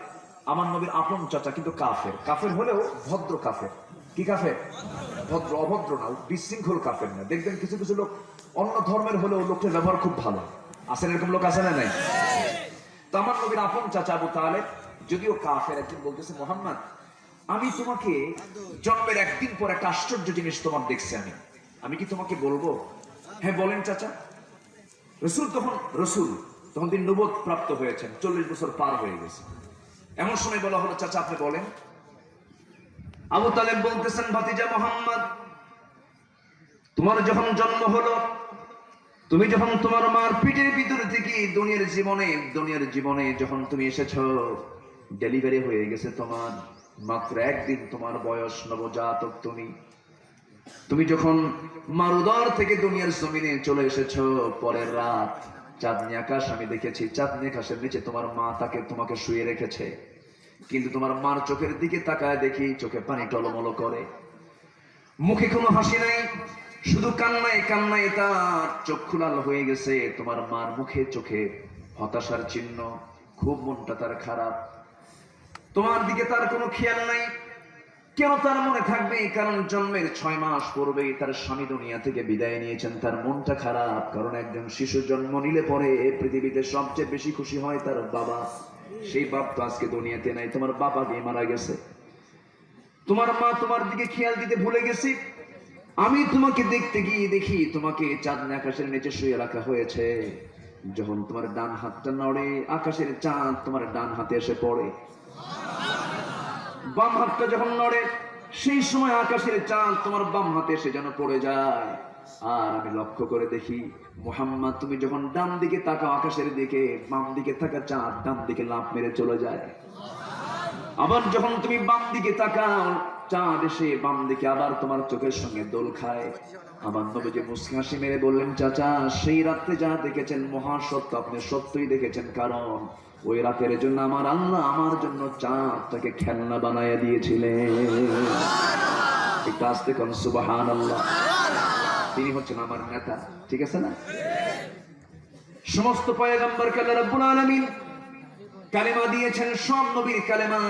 আমার নবীর আপন চাচা, কিন্তু কাফের। কাফের হলেও ভদ্র কাফের। কি কাফের? ভদ্র, অভদ্র না, বিশৃঙ্খল কাফের না। দেখবেন কিছু কিছু লোক অন্য ধর্মের হলেও লোকের ব্যবহার খুব ভালো। আসেন এরকম লোক, আছে না নাই? তো আমার নবীর আপন চাচা আবু তালেব, যদিও কাফের, একদিন বলতেছে মুহাম্মদ, আমি তোমাকে জন্মের 1 দিন পর একটা আশ্চর্য জিনিস তোমার দেখছি, আমি কি তোমাকে বলবো? হ্যাঁ বলেন চাচা। রসুল তখন তিনি নবুয়ত প্রাপ্ত হয়েছেন, 40 বছর পার হয়ে গেছে। এমন সময় বলা হলো চাচা আপনি বলেন। আবু তালেব বলতেছেন, ভাতিজা মুহাম্মদ, তোমার যখন জন্ম হলো, তুমি যখন তোমার মার পিঠের ভিতর থেকে দুনিয়ার জীবনে যখন তুমি এসেছো, ডেলিভারি হয়ে গেছে তোমার, মাত্র 1 দিন তোমার বয়স, নবজাতক তুমি যখন মার উদর থেকে দুনিয়ার জমিনে চলে এসেছো, পরের রাত চাঁদনি আকাশ আমি দেখেছি, চাঁদনি আকাশের নিচে তোমার মা তোমাকে শুয়ে রেখেছে। কিন্তু তোমার মার চোখের দিকে তাকায় দেখি চোখে পানি টলমল করে, মুখে কোনো হাসি নাই, শুধু কান্নায় তার চক্ষু লাল হয়ে গেছে। তোমার মার মুখে চোখে হতাশার চিহ্ন, খুব মনটা তার খারাপ। তোমার দিকে তার কোনো খেয়াল নাই। কেন তার মনে থাকবে? কারণ জন্মের 6 মাস পূর্বে তার স্বামী দুনিয়া থেকে বিদায় নিয়েছেন। তার মনটা খারাপ, কারণ একজন শিশু জন্ম নিলে পরে পৃথিবীতে সবচেয়ে বেশি খুশি হয় তার বাবা। সেই বাপ তো আজকে দুনিয়াতে নাই, তোমার বাবা গিয়ে মারা গেছে। তোমার মা তোমার দিকে খেয়াল দিতে ভুলে গেছে। আমি তোমাকে দেখতে গিয়ে দেখি তোমাকে চাঁদনি আকাশের নিচে শুয়ে রাখা হয়েছে। যখন তোমার ডান হাতটা নড়ে, আকাশের চাঁদ তোমার ডান হাতে এসে পড়ে। বাম হাতটা যখন নড়ে, সেই সময় আকাশের চাঁদ তোমার বাম হাতে এসে যেন পড়ে যায়। আর আমি লক্ষ্য করে দেখি মুহাম্মদ, তুমি যখন ডান দিকে তাকাও আকাশের দিকে, বাম দিকে থাকা চাঁদ ডান দিকে লাফ মেরে চলে যায়। আবার যখন তুমি বাম দিকে তাকাও, চাঁদ এসে বাম দিকে আবার তোমার চোখের সঙ্গে দোল খায়। আমার নবীজি মুস্কি হাসি মেরে বললেন, চাচা সেই রাত্রে যা দেখেছেন মহাসত্য, আপনি সত্যই দেখেছেন, কারণ ওই রাতের জন্য আমার আল্লাহ আমার জন্য চাঁদটাকে খেলনা বানায়া দিয়েছিলেন। একটু আসতে কোন সুবহানাল্লাহ। তিনি হচ্ছেন আমার নেতা, ঠিক আছে না? সমস্ত পয়গম্বরকে আল্লাহ রাব্বুল আলামিন কালেমা দিয়েছেন, সব নবীর কালেমা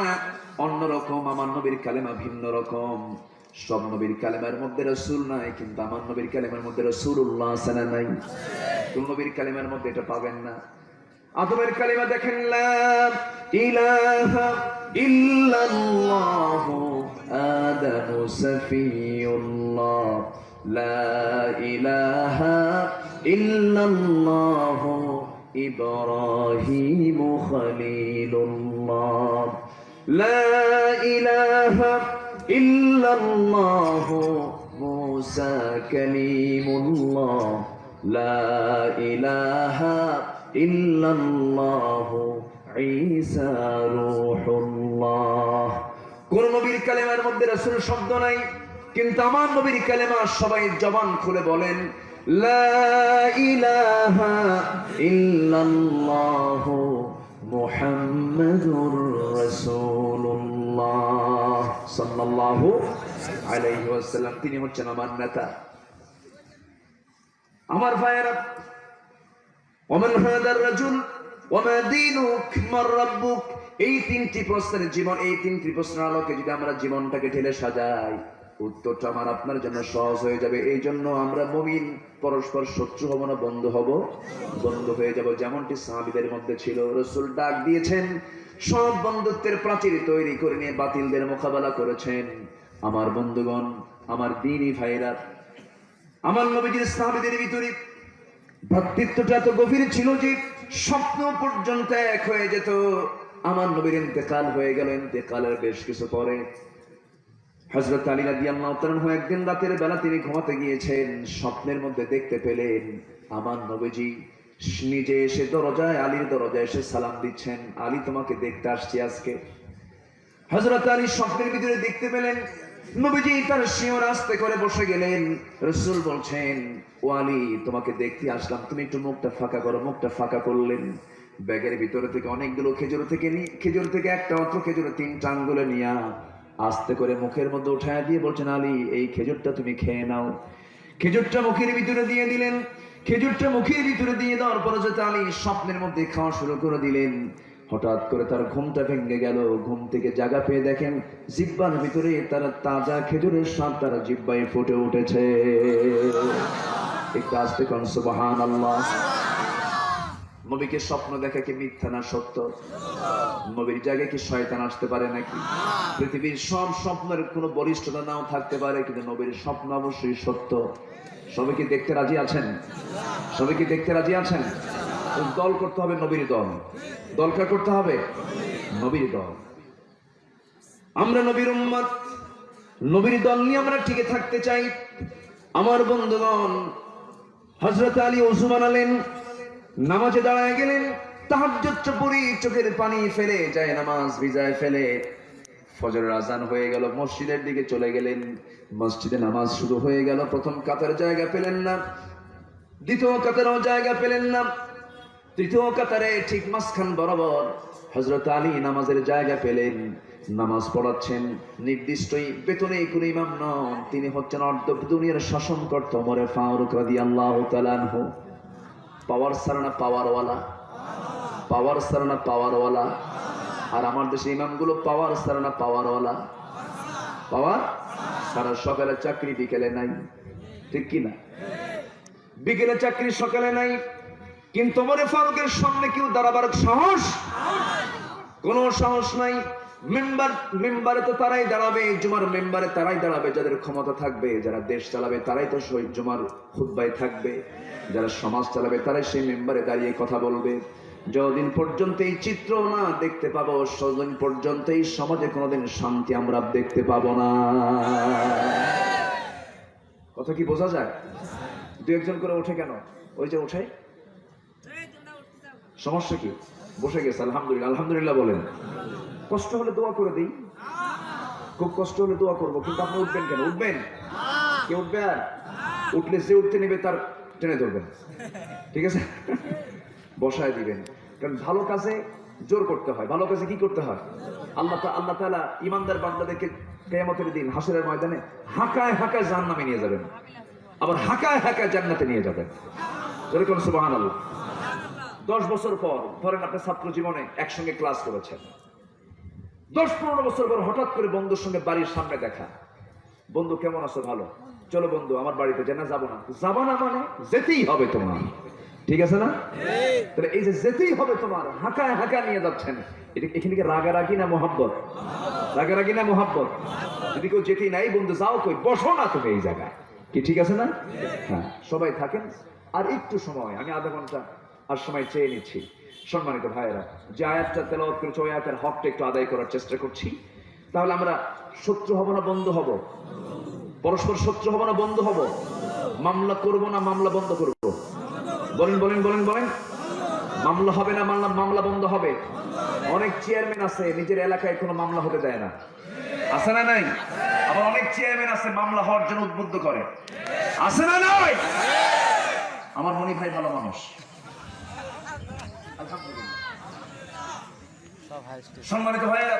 অন্যরকম, আমার নবীর কালেমা ভিন্ন রকম। সব নবীর কালেমার মধ্যে রাসূল নাই, কিন্তু আমার নবীর কালেমার মধ্যে রাসূলুল্লাহ সাল্লাল্লাহু আলাইহি ওয়াসাল্লাম নাই। কোন নবীর কালেমার মধ্যে এটা পাবেন না। আদমের কালেমা দেখেন, লা ইলাহা ইল্লাল্লাহ আদামু সাফিউল্লাহ, লা ইলাহা ইল্লাল্লাহ ইব্রাহিম খলিলুল্লাহ, লা ইলাহা ইল্লাল্লাহ মুসা কালিমুল্লাহ, লা ইলাহা ইল্লাল্লাহ ঈসা রূহুল্লাহ। কোন নবীর কালেমার মধ্যে রাসূল শব্দ নাই, কিন্তু আমার নবীর কালেমা সবাই জবান খুলে বলেন, লা ইলাহা ইল্লাল্লাহ মুহাম্মাদুর রাসূলুল্লাহ সাল্লাল্লাহু আলাইহি ওয়াসাল্লাম। তিনি হচ্ছেন আমার নেতা। আমার ভাইয়েরা, ওমান হাদার রাজুল ওমা দীনুক মার রাব্বুক, এই তিনটি প্রশ্নের জীবন, এই তিনটি প্রশ্নের আলোকে যদি আমরা জীবনটাকে ঢেলে সাজাই, উত্তরটা আমার আপনার জন্য সহজ হয়ে যাবে। এই জন্য আমরা মুমিন পরস্পর শত্রু হব না, বন্ধু হব, বন্ধু হয়ে যাব, যেমনটি সাহাবীদের মধ্যে ছিল। রাসূল ডাক দিয়েছেন, সব বন্ধুত্বের প্রাচীর তৈরি করে নিয়ে বাতিলদের মোকাবেলা করেছেন। আমার বন্ধুগণ, আমার দ্বীনি ভাইরা, আমার নবীজির সাহাবীদের ভিতরে ভক্তিত্বটা এত গভীর ছিল যে স্বপ্ন পর্যন্ত এক হয়ে যেত। আমার নবীর ইন্তেকাল হয়ে গেল। ইন্তেকালের বেশ কিছু পরে হযরত আলী রাদিয়াল্লাহু তাআলা একদিন রাতের বেলা তিনি ঘুমাতে গিয়েছেন, স্বপ্নের মধ্যে দেখতে পেলেন আমার নবীজি নিজে এসে দরজায়, আলীর দরজায় এসে সালাম দিচ্ছেন, আলী তোমাকে দেখতে আসছি আজকে। হযরত আলী স্বপ্নের ভিতরে দেখতে পেলেন নবীজি তার শিয়র আস্তে করে বসে গেলেন। রাসূল বলছেন, ও আলী তোমাকে দেখতে আসলাম, তুমি একটু মুখটা ফাঁকা করো। মুখটা ফাঁকা করলেন, ব্যাগের ভিতরে থেকে অনেকগুলো খেজুর থেকে একটা অত খেজুরে 3টা আঙ্গুলে নিয়ে আস্তে করে মুখের মধ্যে উঠায় দিয়ে বলছেন, আলী এই খেজুরটা তুমি খেয়ে নাও। খেজুরটা মুখের ভিতরে দিয়ে দিলেন। খেজুরটা মুখের ভিতরে দিয়ে দেওয়ার পরে যে আলী স্বপ্নের মধ্যে খাওয়া শুরু করে দিলেন। হঠাৎ করে তার ঘুমটা ভেঙে গেল। ঘুম থেকে জাগা পেয়ে দেখেন জিহ্বার ভিতরে তার তাজা খেজুরের স্বাদ তার জিহ্বায় ফুটে উঠেছে। একটু আস্তে কোন সুবহানাল্লাহ। নবীকে স্বপ্ন দেখা কি মিথ্যা না সত্য? নবীর জায়গায় কি শয়তান আসতে পারে নাকি? পৃথিবীর সব স্বপ্নের কোনো বলিষ্ঠতা নাও থাকতে পারে, কিন্তু নবীর স্বপ্ন অবশ্যই সত্য। সবাই কি দেখতে রাজি আছেন? সবাই কি দেখতে রাজি আছেন? দল করতে হবে নবীর দল। দলকা করতে হবে নবীর দল। আমরা নবীর উম্মত, নবীর দল নিয়ে আমরা টিকে থাকতে চাই। আমার বন্ধুগণ, হযরত আলী ওযু বানালেন, নামাজে দাঁড়ায় গেলেন, তাহাজ্জুদ পড়ে চোখের পানি ফেলে যায় নামাজ ভিজায় ফেলে ফজরের আজান হয়ে গেল, মসজিদের দিকে চলে গেলেন। মসজিদে নামাজ শুরু হয়ে গেল। প্রথম কাতার জায়গা পেলেন না, দ্বিতীয় কাতারও জায়গা পেলেন না, তৃতীয় কাতারে ঠিক মাঝখান বরাবর হযরত আলী নামাজের জায়গা পেলেন। নামাজ পড়াচ্ছেন নির্দিষ্টই বেতনে কোন ইমাম নন, তিনি হচ্ছেন অর্ধ দুনিয়ার শাসনকর্তা ওমর ফারুক রাদিয়াল্লাহু তাআলা আনহু। পাওয়ার সারানা পাওয়ারওয়ালা, পাওয়ার সারানা পাওয়ারওয়ালা। আর আমার দেশে ইমামগুলো পাওয়ার সারানা পাওয়ারওয়ালা। পাওয়ার সারা, সকালে চাকরি বিকেলে নাই, ঠিক কি না? বিকেলে চাকরি সকালে নাই, কিন্তু ওমর ফারুকের সামনে কেউ দাঁড়াবার সাহস, কোনো সাহস নাই। মেম্বারে তো তারাই দাঁড়াবে, জুমার মেম্বারে তারাই দাঁড়াবে যাদের ক্ষমতা থাকবে। যারা দেশ চালাবে তারাই তো শহীদ জুমার খুতবায় থাকবে। যারা সমাজ চালাবে তারাই সেই মেম্বারে দাঁড়িয়ে কথা বলবে। যতদিন পর্যন্ত এই চিত্র না দেখতে পাবো, ততদিন পর্যন্ত এই সমাজে কোনোদিন শান্তি আমরা দেখতে পাবো না। কথা কি বোঝা যায়? দু একজন করে ওঠে কেন? ওই যে ওঠে, সমস্যা কি? বসে গেছে, আলহামদুলিল্লাহ, আলহামদুলিল্লাহ বলেন। কষ্ট হলে দোয়া করে দিই, খুব কষ্ট হলে দোয়া করবো, কিন্তু আপনি উঠবেন কেন? উঠবেন? কে উঠবে? আর উঠলে যে উঠতে নেবে তার টেনে ধরবেন, ঠিক আছে? বসায় দিবেন। কারণ ভালো কাজে জোর করতে হয়, ভালো কাজে কি করতে হয়? আল্লাহ তাআলা ইমানদার বান্দাদেরকে কিয়ামতের দিন হাসরের ময়দানে হাঁকায় হাঁকায় জাহান্নামে নিয়ে যাবেন, আবার হাঁকায় হাঁকায় জান্নাতে নিয়ে যাবেন। যেরকম সুবহানাল্লাহ। 10 বছর পর ধরেন আপনি ছাত্র জীবনে একসঙ্গে ক্লাস করেছেন, 10-15 বছর পর হঠাৎ করে বন্ধুর সঙ্গে বাড়ির সামনে দেখা। বন্ধু কেমন আছো? ভালো। চলো বন্ধু আমার বাড়িতে যাই। না, যাবো না। যাবো না মানে যেতেই হবে তোমার, ঠিক আছে না? তাহলে এই যে যেতেই হবে তোমার, হাঁকায় হাঁকা নিয়ে যাচ্ছেন, এখানে কি রাগারাগি না মোহাব্বত? রাগারাগি না মোহাব্বত? যদি কেউ যেতেই নাই, বন্ধু যাও কই, বসো না তুমি এই জায়গায়, কি ঠিক আছে না? হ্যাঁ, সবাই থাকেন। আর একটু সময়, আমি আধা ঘন্টা আর সময় চেয়ে নিচ্ছি। সম্মানিত ভাইয়েরা, যে আয়াতটা তেলাওয়াত করেছে ওই আয়াতের হকটা একটু আদায় করার চেষ্টা করছি। তাহলে আমরা শত্রু হব না বন্ধু হব? পরস্পর শত্রু হব না বন্ধু হব? মামলা করব না মামলা বন্ধ করব? বলেন বলেন বলেন বলেন। মামলা হবে না মামলা বন্ধ হবে? অনেক চেয়ারম্যান আছে নিজের এলাকায় কোনো মামলা হতে দেয় না, আছে না নাই? আবার অনেক চেয়ারম্যান আছে মামলা হওয়ার জন্য উদ্বুদ্ধ করে, আছে না নাই? আমার মনি ভাই ভালো মানুষ, সম্মানিত ভাইয়েরা,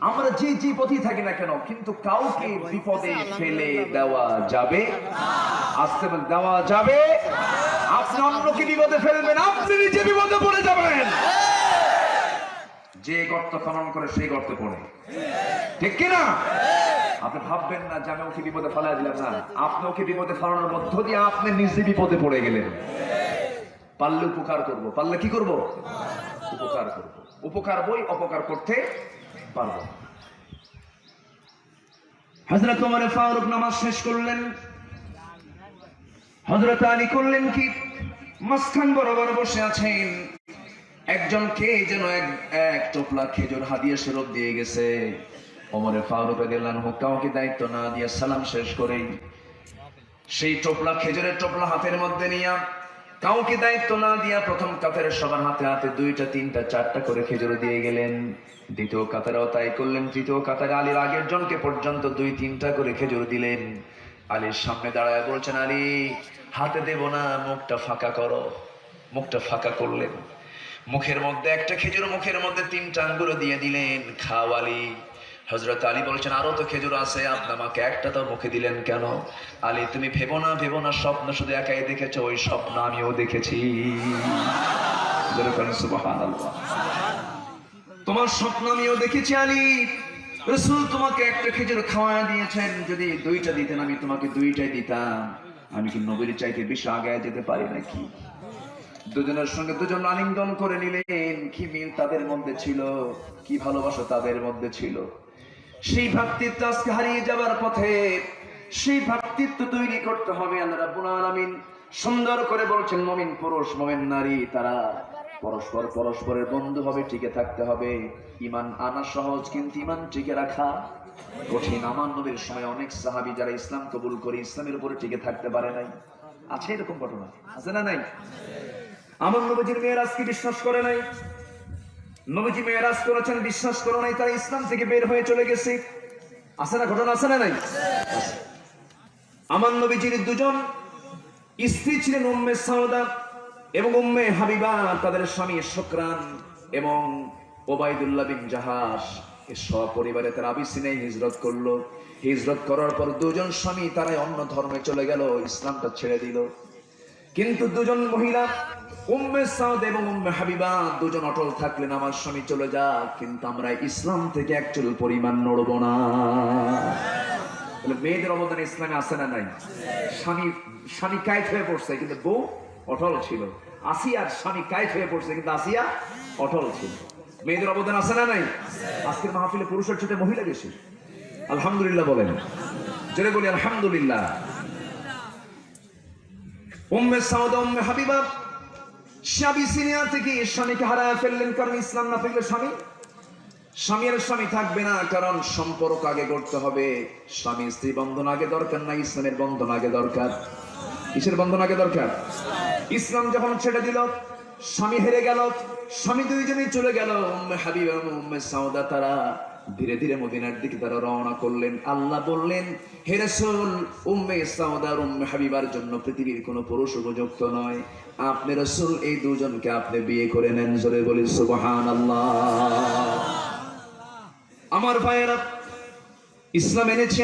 আমরা যে পথে থাকি না কেন, কিন্তু কাউকে বিপদে ফেলে দেওয়া যাবে, আসতে দেওয়া যাবে। আপনি অন্যকে বিপদে ফেলবেন, আপনি নিজে বিপদে পড়ে যাবেন। যে গর্ত খনন করে সেই গর্তে পড়ে, ঠিক কিনা? আপনি ভাববেন না যে আমি ওকে বিপদে ফেলাই দিলাম, না, আপনি ওকে বিপদে ফেলানোর মধ্য দিয়ে আপনি নিজে বিপদে পড়ে গেলেন। পারলে উপকার করব, পারলে কি করব? উপকার করব। উপকার বই অপকার করতে পারবো। হযরত ওমর ফারুক নামাজ শেষ করলেন, হযরত আলী করলেন কি, মাঝখান বরাবর বসে আছেন। একজনকে যেন এক টোপলা খেজুর হাদিয়া স্বরূপ দিয়ে গেছে। ওমর ফারুক রাদিয়াল্লাহু আনহু কাউকে দায়িত্ব না দিয়ে সালাম শেষ করেই সেই টোপলা খেজুরের টোপলা হাতের মধ্যে নিয়ে, কাউকে দায়িত্ব না দিয়া প্রথম কাতারের সবার হাতে হাতে 2টা 3টা 4টা করে খেজুর দিয়ে গেলেন। দ্বিতীয় কাতারেও তাই করলেন। তৃতীয় কাতারে আলীর আগের জনকে পর্যন্ত 2-3টা করে খেজুর দিলেন। আলীর সামনে দাঁড়ায় বলছেন, আলী হাতে দেব না, মুখটা ফাঁকা করো। মুখটা ফাঁকা করলেন, মুখের মধ্যে একটা খেজুর, মুখের মধ্যে 3টা আঙ্গুর দিয়ে দিলেন, খাও আলী। হযরত আলী বলছেন, আরো তো খেজুর আছে, আপনি আমাকে একটা তো মুখে দিলেন কেন? আলী, তুমি ভেবো না, স্বপ্ন শুধু একাই দেখেছো, ওই স্বপ্ন আমিও দেখেছি। সুবহানাল্লাহ। তোমার স্বপ্ন আমিও দেখেছি আলী। রাসূল তোমাকে একটা খেজুর খাওয়ায় দিয়েছেন, যদি 2টা দিতেন আমি তোমাকে 2টাই দিতাম। আমি কি নবীর চাইতে বেশি আগায় যেতে পারি নাকি? দুজনের সঙ্গে দুজন আলিঙ্গন করে নিলেন। কি মিল তাদের মধ্যে ছিল, কি ভালোবাসা তাদের মধ্যে ছিল। সেই ভ্রাতৃত্ব আজকে হারিয়ে যাবার পথে। সেই ভ্রাতৃত্ব তৈরি করতে হবে। আল্লাহ রাব্বুল আলামিন সুন্দর করে বলছেন, মুমিন পুরুষ মুমিন নারী তারা পরস্পরের বন্ধু হবে, টিকে থাকতে হবে। ঈমান আনা সহজ, কিন্তু ঈমান টিকে রাখা কঠিন। আমার নবীর সময় অনেক সাহাবী যারা ইসলাম কবুল করে ইসলামের উপরে টিকে থাকতে পারে নাই। আছে এরকম ঘটনা, আছে না নাই? আমার নবীজির মেয়েরাজ কি বিশ্বাস করে নাই? নবীজি মেয়েরাজ করেছেন, বিশ্বাস করে নাই, তারা ইসলাম থেকে বের হয়ে চলে গেছে। আছে না ঘটনা, আছে না নাই? আমার নবীজির 2জন স্ত্রী ছিলেন, উম্মে সাউদা এবং উম্মে হাবিবা। তাদের স্বামী শুকরান এবং ওবাইদুল্লাহ বিন জাহাশ সপরিবারে তারা আবিসিনিয়ায় হিজরত করলো। হিজরত করার পর 2জন স্বামী তারাই অন্য ধর্মে চলে গেল, ইসলামটা ছেড়ে দিল। কিন্তু 2জন মহিলা উম্মে সাউদ এবং উম্মে হাবিবা 2জন অটল থাকলেন, আমার স্বামী চলে যাক, কিন্তু আমরা ইসলাম থেকে একচুল পরিমাণ নড়ব না। মেয়েদের অবদান ইসলামে আছে না নাই? স্বামী কায়েত হয়ে পড়ছে, কিন্তু বউ অটল ছিল। আসিয়ার স্বামী কায়েত হয়ে পড়ছে, কিন্তু আসিয়া অটল ছিল। মেয়েদের অবদান আছে না নাই? আজকের মাহফিলে পুরুষের চেয়ে মহিলা বেশি। আলহামদুলিল্লাহ বলেন, জোরে বলি আলহামদুলিল্লাহ। উম্মে সাউদা উম্মে হাবিবা আবিসিনিয়া থেকে স্বামীকে হারায় ফেললেন, কারণ ইসলাম না পেলে স্বামী থাকবে না। কারণ সম্পর্ক আগে করতে হবে। স্বামী স্ত্রী বন্ধন আগে দরকার না, ইসলামের বন্ধন আগে দরকার। কিসের বন্ধন আগে দরকার? ইসলাম যখন ছেড়ে দিল, স্বামী হেরে গেল, স্বামী 2জনই চলে গেল। উম্মে হাবিবা এবং উম্মে সাউদা তারা ধীরে ধীরে মদিনার দিকে তারা রওনা করলেন। আল্লাহ বললেন, হে রাসূল, উম্মে সাউদা আর উম্মে হাবিবার জন্য পৃথিবীর কোনো পুরুষ উপযুক্ত নয়। আপনি রাসূল এই দুজনকে আপনি বিয়ে করে নেন। জোরে বলি সুবহানাল্লাহ। আমার ভাইয়েরা, ইসলাম এনেছি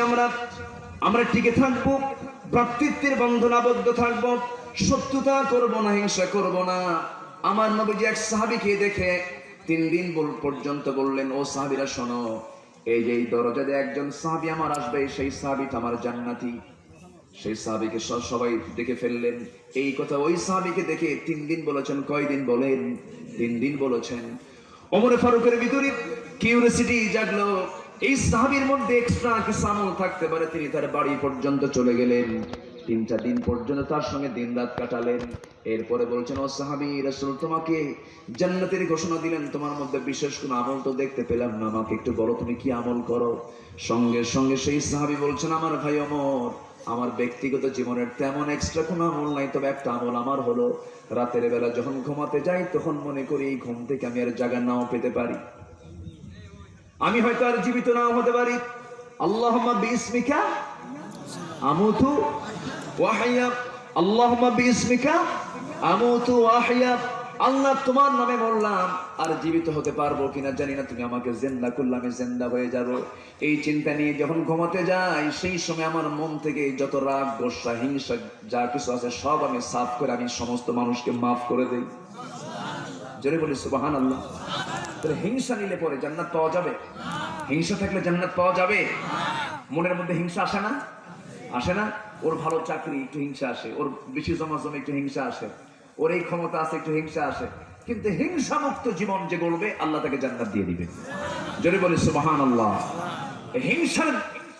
আমরা টিকে থাকবো, ভ্রাতৃত্বের বন্ধন আবদ্ধ থাকবো, শত্রুতা করব না, হিংসা করব না। আমার নবীজি এক সাহাবীকে দেখে 3 দিন পর্যন্ত বললেন, ও সাহাবীরা শোনো, এই যে এই দরজা দিয়ে একজন সাহাবী আমার আসবে, সেই সাহাবীটা আমার জান্নাতি। সেই সাহাবীকে সবাই দেখে ফেললেন। এই কথা ওই সাহাবীকে দেখে 3 দিন বলেছেন। কয়দিন বলেন? 3 দিন বলেছেন। ওমর ফারুকের ভিতরে কিউরিওসিটি জাগলো, এই সাহাবীর মধ্যে এক্সট্রা কিছু আমল থাকতে পারে। তিনি তার বাড়ি পর্যন্ত চলে গেলেন, 3টা দিন পর্যন্ত তার সঙ্গে দিন রাত কাটালেন। এরপরে বলছেন, ও সাহাবী, রাসূল তোমাকে জান্নাতের ঘোষণা দিলেন, তোমার মধ্যে বিশেষ কোনো আমল তো দেখতে পেলাম না, আমাকে একটু বলো তুমি কি আমল করো। সঙ্গে সঙ্গে সেই সাহাবী বলছেন, আমার ভাই ওমর, আমার ব্যক্তিগত জীবনের তেমন এক্সট্রা কোনো আমল নাই, তবে একটা আমল আমার হলো, রাতের বেলা যখন ঘুমাতে যাই তখন মনে করি এই ঘুম থেকে আমি আর জায়গা নাও পেতে পারি, আমি হয়তো আর জীবিত নাও হতে পারি। আল্লাহুম্মা বিইসমিকা আমুতু ওয়া আহইয়া, আল্লাহুম্মা বিইসমিকা আমুতু ওয়া আহইয়া। আল্লাহ, তোমার নামে বললাম, আর জীবিত হতে পারবো কিনা জানি না, তুমি আমাকে জিন্দা করলে আমি জিন্দা হয়ে যাব। এই চিন্তা নিয়ে যখন ঘুমাতে যাই, সেই সময় আমার মন থেকে যত রাগ, গোসা, হিংসা যা কিছু আছে সব আমি সাফ করে আমি সমস্ত মানুষকে মাফ করে দেই। জোরে বলি সুবহানাল্লাহ। তাহলে হিংসা নিলে পরে জান্নাত পাওয়া যাবে? হিংসা থাকলে জান্নাত পাওয়া যাবে? মনের মধ্যে হিংসা আসে না? আসে না? ওর ভালো চাকরি, একটু হিংসা আসে, ওর বেশি জমা জমে একটু হিংসা আসে, ওর এই ক্ষমতা আছে, একটু হিংসা আসে। কিন্তু হিংসা মুক্ত জীবন যে গড়বে, আল্লাহ তাকে জান্নাত দিয়ে দিবেন। জোরে বলি সুবহানাল্লাহ।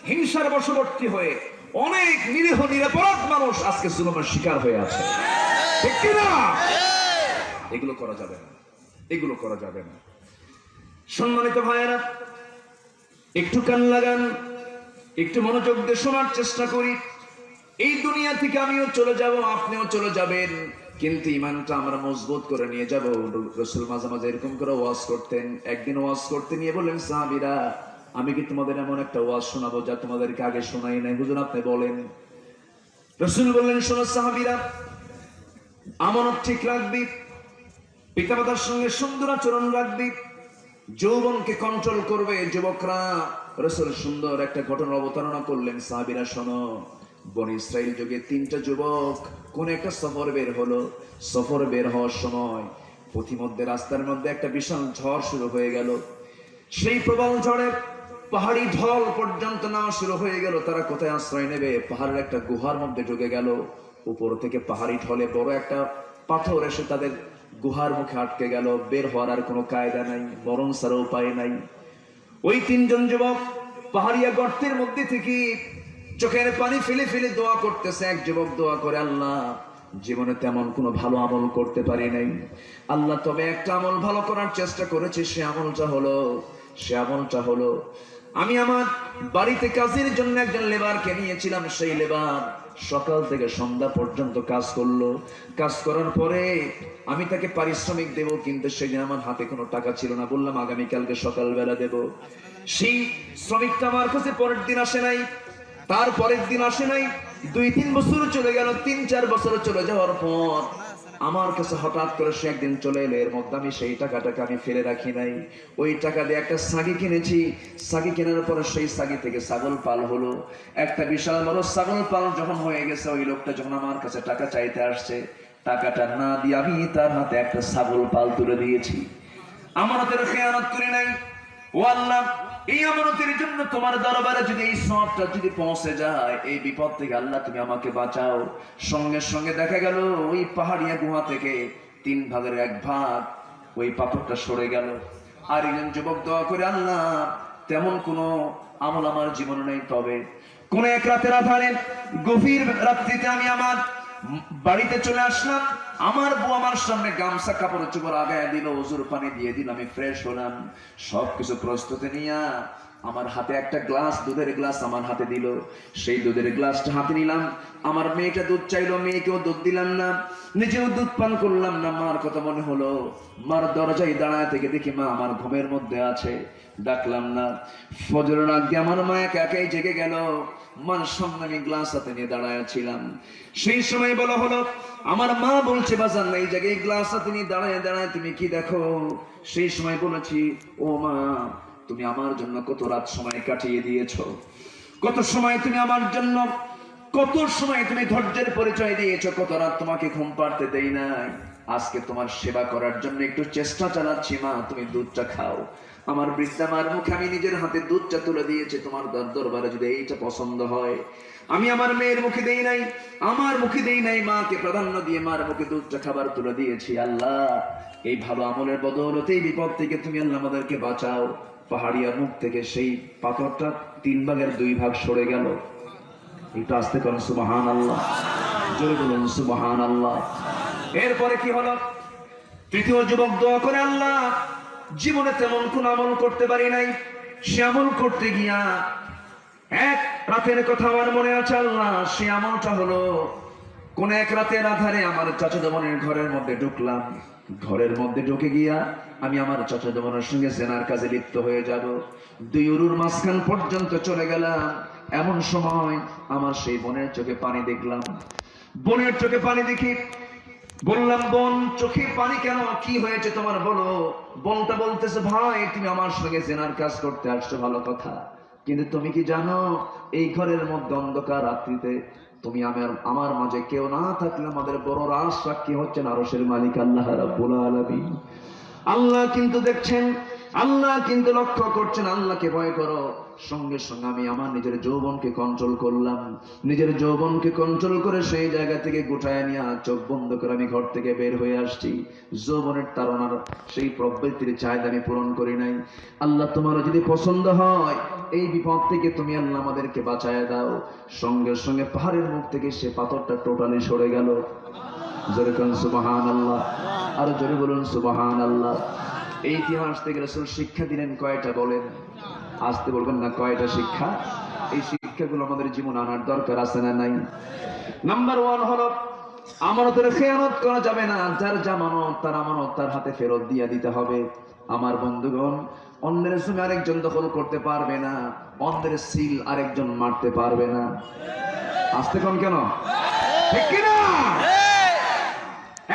হিংসার বশবর্তী হয়ে অনেক নিরীহ নিরপরাধ মানুষ আজকে জুলুমের শিকার হয়ে আছে, ঠিক কি না? এগুলো করা যাবে না, এগুলো করা যাবে না। সম্মানিত ভাইয়েরা, একটু কান লাগান, একটু মনোযোগ দিয়ে শোনার চেষ্টা করি। এই দুনিয়া থেকে আমিও চলে যাব, আপনিও চলে যাবেন, কিন্তু ইমানটা আমরা মজবুত করে নিয়ে যাব। রাসূল মাঝে মাঝে এরকম করে ওয়াজ করতেন। একদিন ওয়াজ করতে নিয়ে বললেন, সাহাবীরা, আমি কি তোমাদের এমন একটা ওয়াজ শোনাবো যা তোমাদেরকে আগে শোনাই নাই? হুজুর আপনি বলেন। রাসূল বললেন, শোনো সাহাবীরা, আমানত ঠিক রাখবি, পিতামাতার সঙ্গে সুন্দর আচরণ রাখবি, যৌবনকে কন্ট্রোল করবে যুবকরা। রাসূল সুন্দর একটা ঘটনা অবতারণা করলেন। সাহাবীরা শোনো, বনী ইসরাইল যুগে 3টা যুবক কোন একটা সফর বের হলো। সফর বের হওয়ার সময় পথিমধ্যে রাস্তার মধ্যে একটা বিশাল ঝড় শুরু হয়ে গেল। সেই প্রবল ঝড়ে পাহাড়ি ঢল পর্যন্ত নামা শুরু হয়ে গেল। তারা কোথায় আশ্রয় নেবে? পাহাড়ের একটা গুহার মধ্যে ঢুকে গেল। উপর থেকে পাহাড়ি ঢলে বড় একটা পাথর এসে তাদের গুহার মুখে আটকে গেল। বের হওয়ার আর কোনো কায়দা নাই, মরণ ছাড়া উপায় নাই। ওই 3জন যুবক পাহাড়িয়া গর্তের মধ্যে থেকে চোখের পানি ফেলে ফেলে দোয়া করতেছে। এক যুবক দোয়া করে, আল্লাহ, জীবনে তেমন কোনো ভালো আমল করতে পারি নাই আল্লাহ, তবে একটা আমল ভালো করার চেষ্টা করেছি। সে আমলটা হলো আমি আমার বাড়িতে কাজের জন্য একজন লেবারকে নিয়েছিলাম। সেই লেবার সকাল থেকে সন্ধ্যা পর্যন্ত কাজ করলো। কাজ করার পরে আমি তাকে পারিশ্রমিক দেব, কিন্তু সেদিন আমার হাতে কোনো টাকা ছিল না। বললাম আগামীকালকে সকালবেলা দেব। সেই শ্রমিকটা আমার কাছে পরের দিন আসে নাই, তার পরের দিন আসে নাই। 2-3 বছর চলে গেল। 3-4 বছর চলে যাওয়ার পর আমার কাছে হঠাৎ করে সে একদিন চলে এলো। এর মধ্যে আমি সেই টাকাটাকে আমি ফেলে রাখি নাই। ওই টাকা দিয়ে একটা ছাগি কিনেছি। ছাগি কেনার পরে সেই ছাগি থেকে ছাগল পাল হলো। একটা বিশাল বড় ছাগল পাল যখন হয়ে গেছে, ওই লোকটা যখন আমার কাছে টাকা চাইতে আসছে, টাকাটা না দিয়ে আমি তার হাতে একটা ছাগল পাল তুলে দিয়েছি। আমানতের খেয়ানত করি নাই। ও আল্লাহ, এই আমানতের জন্য তোমার দরবারে যদি এই সওয়াবটা যদি পৌঁছে যায়, এই বিপদ থেকে আল্লাহ তুমি আমাকে বাঁচাও। সঙ্গে সঙ্গে দেখা গেল ওই পাহাড়িয়া গুহা থেকে 3 ভাগের 1 ভাগ ওই পাথরটা সরে গেল। আর একজন যুবক দোয়া করে, আল্লাহ, তেমন কোনো আমল আমার জীবনে নেই, তবে কোন এক রাতের আধারে গভীর রাত্রিতে আমি আমার বাড়িতে চলে আসলাম। আমার বউ আমার সামনে গামছা কাপড় চোপড় আগায় দিল, ওজুর পানি দিয়ে দিল, আমি ফ্রেশ হলাম। সবকিছু প্রস্তুতি নিয়ে আমার হাতে একটা গ্লাস, দুধের গ্লাস আমার হাতে দিল। সেই দুধের গ্লাসটা হাতে নিলাম, আমার মেয়েটা দুধ চাইলো, মেয়েকেও দুধ দিলাম না, নিজেও দুধ পান করলাম না। মার কথা মনে হলো, মার দরজায় দাঁড়ায় থেকে দেখি মা আমার ঘুমের মধ্যে আছে, ডাকলাম না। ফজরের আগে আমার মা একা একাই জেগে গেল, মার সামনে আমি গ্লাস হাতে নিয়ে দাঁড়ায় ছিলাম। সেই সময় বলা হলো, আমার মা বলছে বাজান এই জায়গায় গ্লাস হাতে নিয়ে দাঁড়ায় দাঁড়ায় তুমি কি দেখো? সেই সময় বলেছি, ও মা, তুমি আমার জন্য কত রাত সময় কাটিয়ে দিয়েছো, কত সময় তুমি আমার জন্য, কত সময় তুমি ধৈর্যের পরিচয় দিয়েছো, কত রাত তোমাকে ঘুম পাড়তে দেই নাই। আজকে তোমার সেবা করার জন্য একটু চেষ্টা চালাচ্ছি মা, তুমি দুধটা খাও। আমার বৃদ্ধা মার মুখে আমি নিজের হাতে দুধটা তুলে দিয়েছি। তোমার দরবারে যদি এইটা পছন্দ হয়, আমি আমার মেয়ের মুখে দেই নাই, আমার মুখে দেই নাই, মাকে প্রাধান্য দিয়ে মার মুখে দুধটা খাবার তুলে দিয়েছি। আল্লাহ, এই ভালো আমলের বদৌলতে এই বিপদ থেকে তুমি আল্লাহ আমাদেরকে বাঁচাও। পাহাড়িয়া মুখ থেকে সেই পাথরটা 3 ভাগের 2 ভাগ সরে গেল। একটু আস্তে করুন সুবহানাল্লাহ, জোরে বলুন সুবহানাল্লাহ। এরপরে কি হলো? তৃতীয় যুবক দোয়া করে, আল্লাহ, জীবনে তেমন কোন আমল করতে পারি নাই, সে আমল করতে গিয়া এক রাতের কথা আমার মনে আছে আল্লাহ। সে আমলটা হলো, কোন এক রাতের আধারে আমার চাচাতো বোনের ঘরের মধ্যে ঢুকলাম। ঘরের মধ্যে ঢুকে গিয়া আমি আমার চাচাতো বোনের সঙ্গে জেনার কাজে লিপ্ত হয়ে যাব। 2 উরুর মাঝখান পর্যন্ত চলে গেলাম। এমন সময় আমার সেই বোনের চোখে পানি দেখলাম। বোনের চোখে পানি দেখি বললাম, বোন, চোখে পানি কেন? কি হয়েছে তোমার বলো? বোনটা বলতেছে, ভাই, তুমি আমার সঙ্গে জেনার কাজ করতে আসছো, ভালো কথা, কিন্তু তুমি কি জানো এই ঘরের মধ্যে অন্ধকার রাত্রিতে তুমি আমার মাঝে কেউ না থাকলে আমাদের বড় রাজ সাক্ষী হচ্ছেন আরশের মালিক আল্লাহ রাব্বুল আলামিন। আল্লাহ কিন্তু দেখছেন, আল্লাহ কিন্তু লক্ষ্য করছেন, আল্লাহকে ভয় করো। সঙ্গে সঙ্গে আমি আমার নিজের যৌবনকে কন্ট্রোল করলাম। নিজের যৌবনকে কন্ট্রোল করে সেই জায়গা থেকে গুটায় নিয়ে চোখ বন্ধ করে আমি ঘর থেকে বের হয়ে আসছি। যৌবনের তাড়নার সেই প্রবৃত্তির চাহিদা আমি পূরণ করি নাই। আল্লাহ, তোমার যদি পছন্দ হয় এই বিপদ থেকে তুমি আল্লাহ আমাদেরকে বাঁচায় দাও। সঙ্গে সঙ্গে পাহাড়ের মুখ থেকে সে পাথরটা টোটালি সরে গেল। জোরে বলুন সুবহানাল্লাহ, আর জোরে বলুন সুবহানাল্লাহ। এই ইতিহাস থেকে রাসূল শিক্ষা দিলেন কয়টা বলেন? আসতে বলবেন না, কয়টা শিক্ষা? এই শিক্ষাগুলো আমাদের জীবনে আনার দরকার আছে না নাই? নাম্বার 1 হলো, আমানতের খেয়ানত করা যাবে না। যার জামানত তার আমানত তার হাতে ফেরত দিয়ে দিতে হবে। আমার বন্ধুগণ, অন্যের জমি আরেকজন দখল করতে পারবে না, অন্যের সিল আরেকজন মারতে পারবে না। আসতে কোন কেন? ঠিক কি না?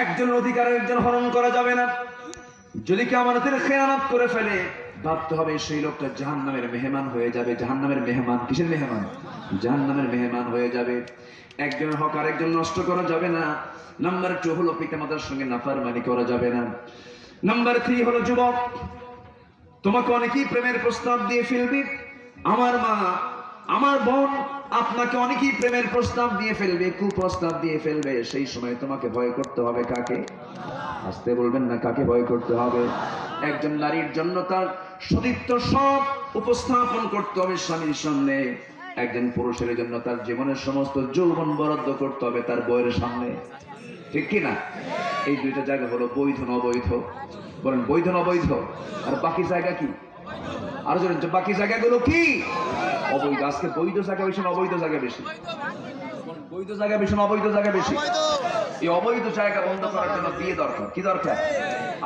একজনের অধিকার একজন হরণ করা যাবে না। যদি কেউ আমানতের খেয়ানত করে ফেলে, ভাবতে হবে সেই লোকটা জাহান্নামের মেহমান হয়ে যাবে। জাহান্নামের মেহমান, কিসের মেহমান? জাহান্নামের মেহমান হয়ে যাবে। একজনের হক আরেকজন নষ্ট করা যাবে না। নাম্বার 2 হলো, পিতামাতার সঙ্গে নাফরমানি করা যাবে না। নাম্বার 3 হলো, যুবক, তোমাকে অনেকেই প্রেমের প্রস্তাব দিয়ে ফেলবে। আমার মা, আমার বোন, আপনাকে অনেকেই প্রেমের প্রস্তাব দিয়ে ফেলবে, কুপ্রস্তাব দিয়ে ফেলবে। সেই সময় তোমাকে ভয় করতে হবে কাকে? আসতে বলবেন না, কাকে ভয় করতে হবে? একজন নারীর জন্য তার সতীত্ব সব উপস্থাপন করতে হবে স্বামীর সামনে। একজন পুরুষের জন্য তার জীবনের সমস্ত যৌবন বরাদ্দ করতে হবে তার বউয়ের সামনে। ঠিক কি না? এই 2টা জায়গা হলো বৈধ না অবৈধ? বলেন, বৈধ না অবৈধ? আর বাকি জায়গা কি? আর বাকি জায়গাগুলো কি? অবৈধ। আজকে বৈধ জায়গা বেশি না অবৈধ জায়গা বেশি? বৈধ জায়গা বেশি না অবৈধ জায়গা বেশি? এই অবৈধ জায়গা বন্ধ করার জন্য বিয়ে দরকার। কি দরকার?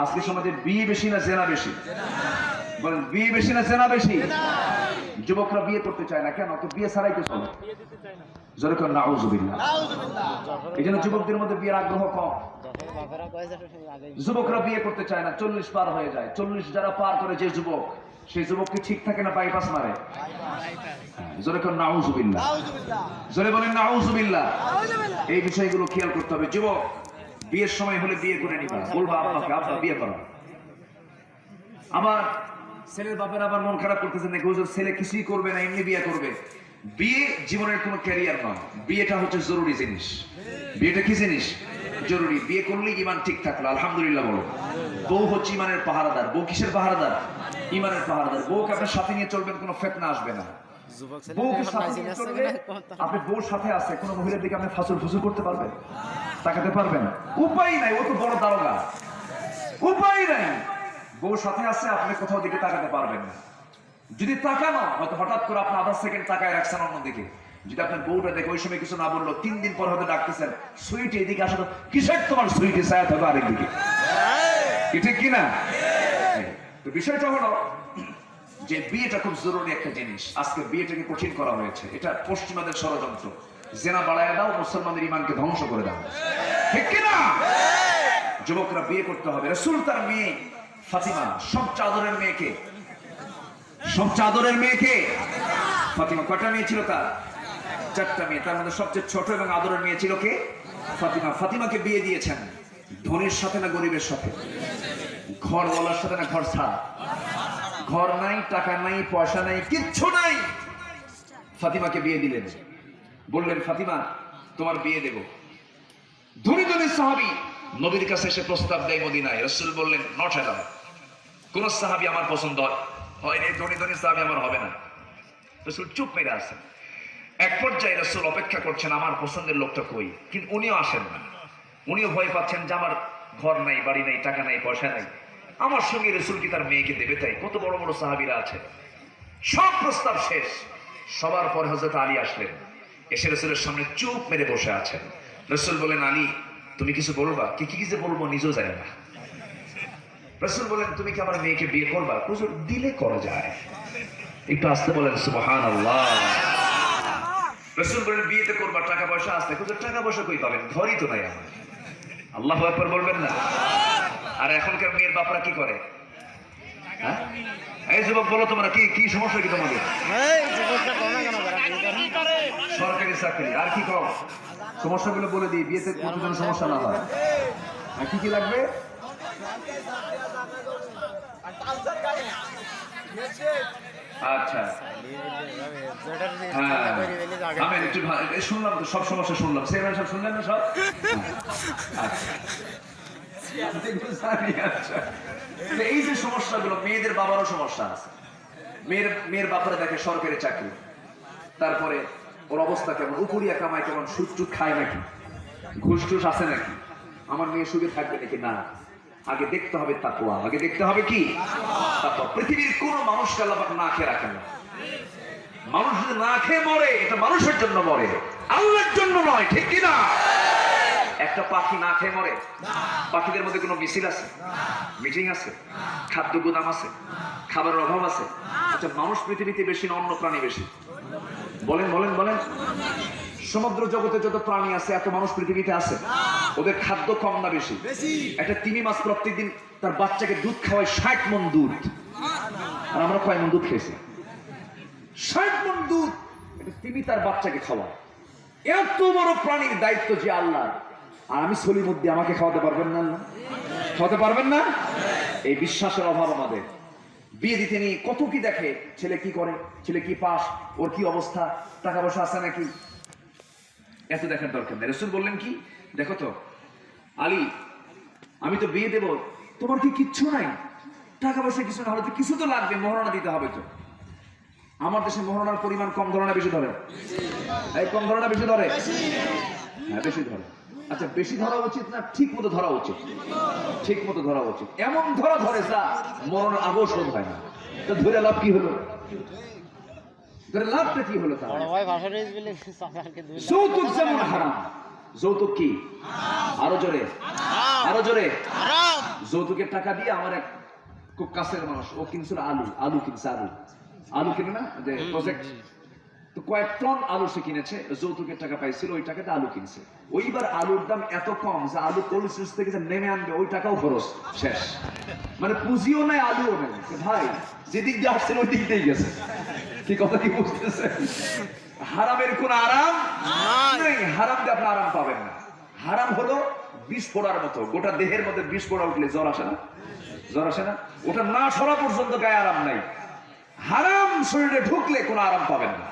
আজকে সমাজে বিয়ে বেশি না জেনা বেশি? বলেন, বিয়ে বেশি না জেনা বেশি? যুবকরা বিয়ে করতে চায় না কেন? তো বিয়ে ছাড়াই তো চলে। জোরে কর নাউজুবিল্লাহ। এই জন্য যুবকদের মধ্যে বিয়ের আগ্রহ কম। যুবকরা বিয়ে করতে চায় না, 40 পার হয়ে যায়। 40 যারা পার করে যে যুবক, সেই যুবককে ঠিক থাকে না বাইপাস মারে? জোরে কর নাউজুবিল্লাহ। জোরে বলেন নাউজুবিল্লাহ। এই বিষয়গুলো খেয়াল করতে হবে। যুবক, বিয়ের সময় হলে বিয়ে করে নিবা, বলবা আব্বাকে, আব্বা বিয়ে করো। আবার ছেলের বাপের আবার মন খারাপ করতেছে নাকি, হুজুর ছেলে কিছুই করবে না, এমনি বিয়ে করবে। বিয়ে জীবনের কোনো ক্যারিয়ার নয়, বিয়েটা হচ্ছে জরুরি জিনিস। বিয়েটা কি জিনিস? জরুরি। বিয়ে করলে ইমান ঠিক থাকলো, আলহামদুলিল্লাহ বলো। বউ হচ্ছে ইমানের পাহারাদার। বউ কিসের পাহারাদার? ইমানের পাহারাদার। বউকে আপনার সাথে নিয়ে চলবেন, কোনো ফিতনা আসবে না। বউকে সাথে নিয়ে চলবে, আপনি বউর সাথে আছে, কোনো মহিলার দিকে আপনি ফাসুল ফুসুল করতে পারবেন? তাকাতে পারবেন? উপায় নাই, ও তো বড় দারোগা। উপায় নাই, বউর সাথে আছে, আপনি কোথাও দিকে তাকাতে পারবেন না। যদি তাকানো হয়তো হঠাৎ করে আপনি আধা সেকেন্ড তাকায় রাখছেন অন্যদিকে, যদি আপনার বউটা দেখে ওই সময় কিছু না বললো, 3 দিন পর হয়তো ডাকতেছেন, সুইট এদিকে আসো তো, কিসের তোমার সুইটে ছায়া থাকবে আরেকদিকে, কি ঠিক কিনা? তো বিষয়টা হলো যে বিয়েটা খুব জরুরি একটা জিনিস। আজকে বিয়েটাকে কঠিন করা হয়েছে, এটা পশ্চিমাদের ষড়যন্ত্র। জেনা বাড়ায় দাও, মুসলমানদের ইমানকে ধ্বংস করে দাও, ঠিক কিনা? যুবকরা বিয়ে করতে হবে। রাসূল তার মেয়ে ফাতিমা, সবচেয়ে আদরের মেয়েকে, সবচেয়ে আদরের মেয়েকে ফাতিমা। কয়টা মেয়ে ছিল তার? 4টা মেয়ে। তার মধ্যে সবচেয়ে ছোট এবং আদরের মেয়ে ছিল কে? ফাতিমা। ফাতিমাকে বিয়ে দিয়েছেন ধনীর সাথে না গরিবের সাথে? ঘরওয়ালার সাথে না ঘর ছাড়া? ঘর নাই, টাকা নাই, পয়সা নাই, কিচ্ছু নাই, ফাতিমাকে বিয়ে দিলেন। বললেন ফাতিমা তোমার বিয়ে দেব। ধনী ধনী সাহাবী নবীর কাছে এসে প্রস্তাব দেয় মদিনায়। রাসূল বললেন নট এলাও, কোন সাহাবী আমার পছন্দ হয় না, ধনী ধনী সাহাবী আমার হবে না। রাসূল চুপ মেরে আছেন। এক পর্যায়ে রাসূল অপেক্ষা করছেন আমার পছন্দের লোকটা কই, কিন্তু উনিও আসেন না। উনিও ভয় পাচ্ছেন যে আমার ঘর নাই, বাড়ি নাই, টাকা নাই, পয়সা নাই, আমার সঙ্গে রাসূল কি তার মেয়েকে দেবে? তাই কত বড় বড় সাহাবীরা আছে। সব প্রস্তাব শেষ। সবার পর হযরত আলী আসলেন, এসে রাসূলের সামনে চুপ মেরে বসে আছেন। রাসূল বলেন আলী তুমি কিছু বলবা? কি কি যে বলবো নিজেও জানি না। রাসূল বলেন তুমি কি আমার মেয়েকে বিয়ে করবা? হুজুর দিলে করা যায়। একটু আস্তে বলেন সুবহানাল্লাহ। রাসূল বলেন বিয়েতে করবা, টাকা পয়সা আছে? হুজুর টাকা পয়সা কই পাবেন, ঘরই তো নাই আমার। আল্লাহু আকবার বলবেন না? আর এখনকার মেয়ের বাপরা কি করে? হ্যাঁ এই যুবক বলো তোমরা কি কি সমস্যা কি তোমাদের? সরকারি চাকরি আর কি করো? সমস্যাগুলো বলে দিই, বিয়েতে কোনো সমস্যা না হয়। কি কি লাগবে? আচ্ছা আমি একটু শুনলাম তো, সব সমস্যা শুনলাম। সেখানে সব শুনলেন না সব? আচ্ছা এই যে সমস্যাগুলো, মেয়েদের বাবারও সমস্যা আছে। মেয়ের বাপারা দেখে সরকারি চাকরি, তারপরে ওর অবস্থা কেমন, উপরিয়া কামায় কেমন, সুদ টুদ খায় নাকি, ঘুষ টুস আছে নাকি, আমার মেয়ে সুখে থাকবে নাকি না। আগে দেখতে হবে তাকওয়া, আগে দেখতে হবে কি তাকওয়া। পৃথিবীর কোন মানুষকে আল্লাহ পাক না খেয়ে রাখেন না। মানুষ যদি না খেয়ে মরে এটা মানুষের জন্য মরে, আল্লাহর জন্য নয়, ঠিক কিনা? একটা পাখি না খেয়ে মরে? পাখিদের মধ্যে কোনো মিছিল আছে, মিটিং আছে, খাদ্য গুদাম আছে, খাবারের অভাব আছে? আচ্ছা মানুষ পৃথিবীতে বেশি না অন্য প্রাণী বেশি? বলেন বলেন বলেন। সমুদ্র জগতে যত প্রাণী আছে এত মানুষ পৃথিবীতে আছে? ওদের খাদ্য কম না বেশি? একটা তিমি মাছ প্রত্যেকদিন তার বাচ্চাকে দুধ খাওয়ায় 60 মণ দুধ, আর আমরা কয় মণ দুধ খেয়েছি? 60 মণ দুধ একটা তিমি তার বাচ্চাকে খাওয়ায়। এত বড় প্রাণীর দায়িত্ব যে আল্লাহ, আর আমি সলির মধ্যে আমাকে খাওয়াতে পারবেন না? খাওয়াতে পারবেন না? এই বিশ্বাসের অভাব আমাদের। বিয়ে দিতে নিয়ে কত কি দেখে, ছেলে কি করে, ছেলে কি পাস, ওর কি অবস্থা, টাকা পয়সা আছে নাকি, এত দেখার দরকার নেই। রাসূল বললেন কি দেখো তো আলী আমি তো বিয়ে দেব, তোমার কি কিচ্ছু নাই, টাকা পয়সা কিছু না হলে তো কিছু তো লাগবে, মহারণা দিতে হবে তো। আমার দেশে মহারণার পরিমাণ কম ধরে না বেশি ধরে? এই কম ধরে না বেশি ধরে? হ্যাঁ বেশি ধরে। আচ্ছা বেশি ধরা উচিত না ঠিক মতো ধরা উচিত? ঠিক মতো ধরা উচিত। এমন ধরে যা মরণ আগেও শোধ হয় না। তো ধরে লাভ কি হলো? ধরে লাভটা কি হলো? যৌতুক যেমন হারাম, যৌতুক কি? আরো জোরে, আরো জোরে। যৌতুকের টাকা দিয়ে আমার এক খুব কাছের মানুষ, ও কিনছিল আলু কিনছে, আলু কিনে না যে প্রজেক্ট, তো কয়েক টন আলু সে কিনেছে, যৌতুকের টাকা পাইছিল, ওই টাকাতে আলু কিনছে। ওইবার আলুর দাম এত কম যে আলু কোল্ড স্টোরেজ থেকে যে নেমে আনবে ওই টাকাও খরচ শেষ, মানে পুঁজিও নাই আলুও নেই। ভাই যেদিক দিয়ে আসছেন ওই দিক দিয়েই গেছে। কি কথা কি বুঝতেছে? হারামের কোন আরাম নেই, হারাম দিয়ে আপনি আরাম পাবেন না। হারাম হলো বিষ ফোড়ার মতো, গোটা দেহের মধ্যে বিষ ফোড়া উঠলে জ্বর আসে না? জ্বর আসে না? ওটা না সরা পর্যন্ত গায়ে আরাম নাই। হারাম শরীরে ঢুকলে কোনো আরাম পাবেন না।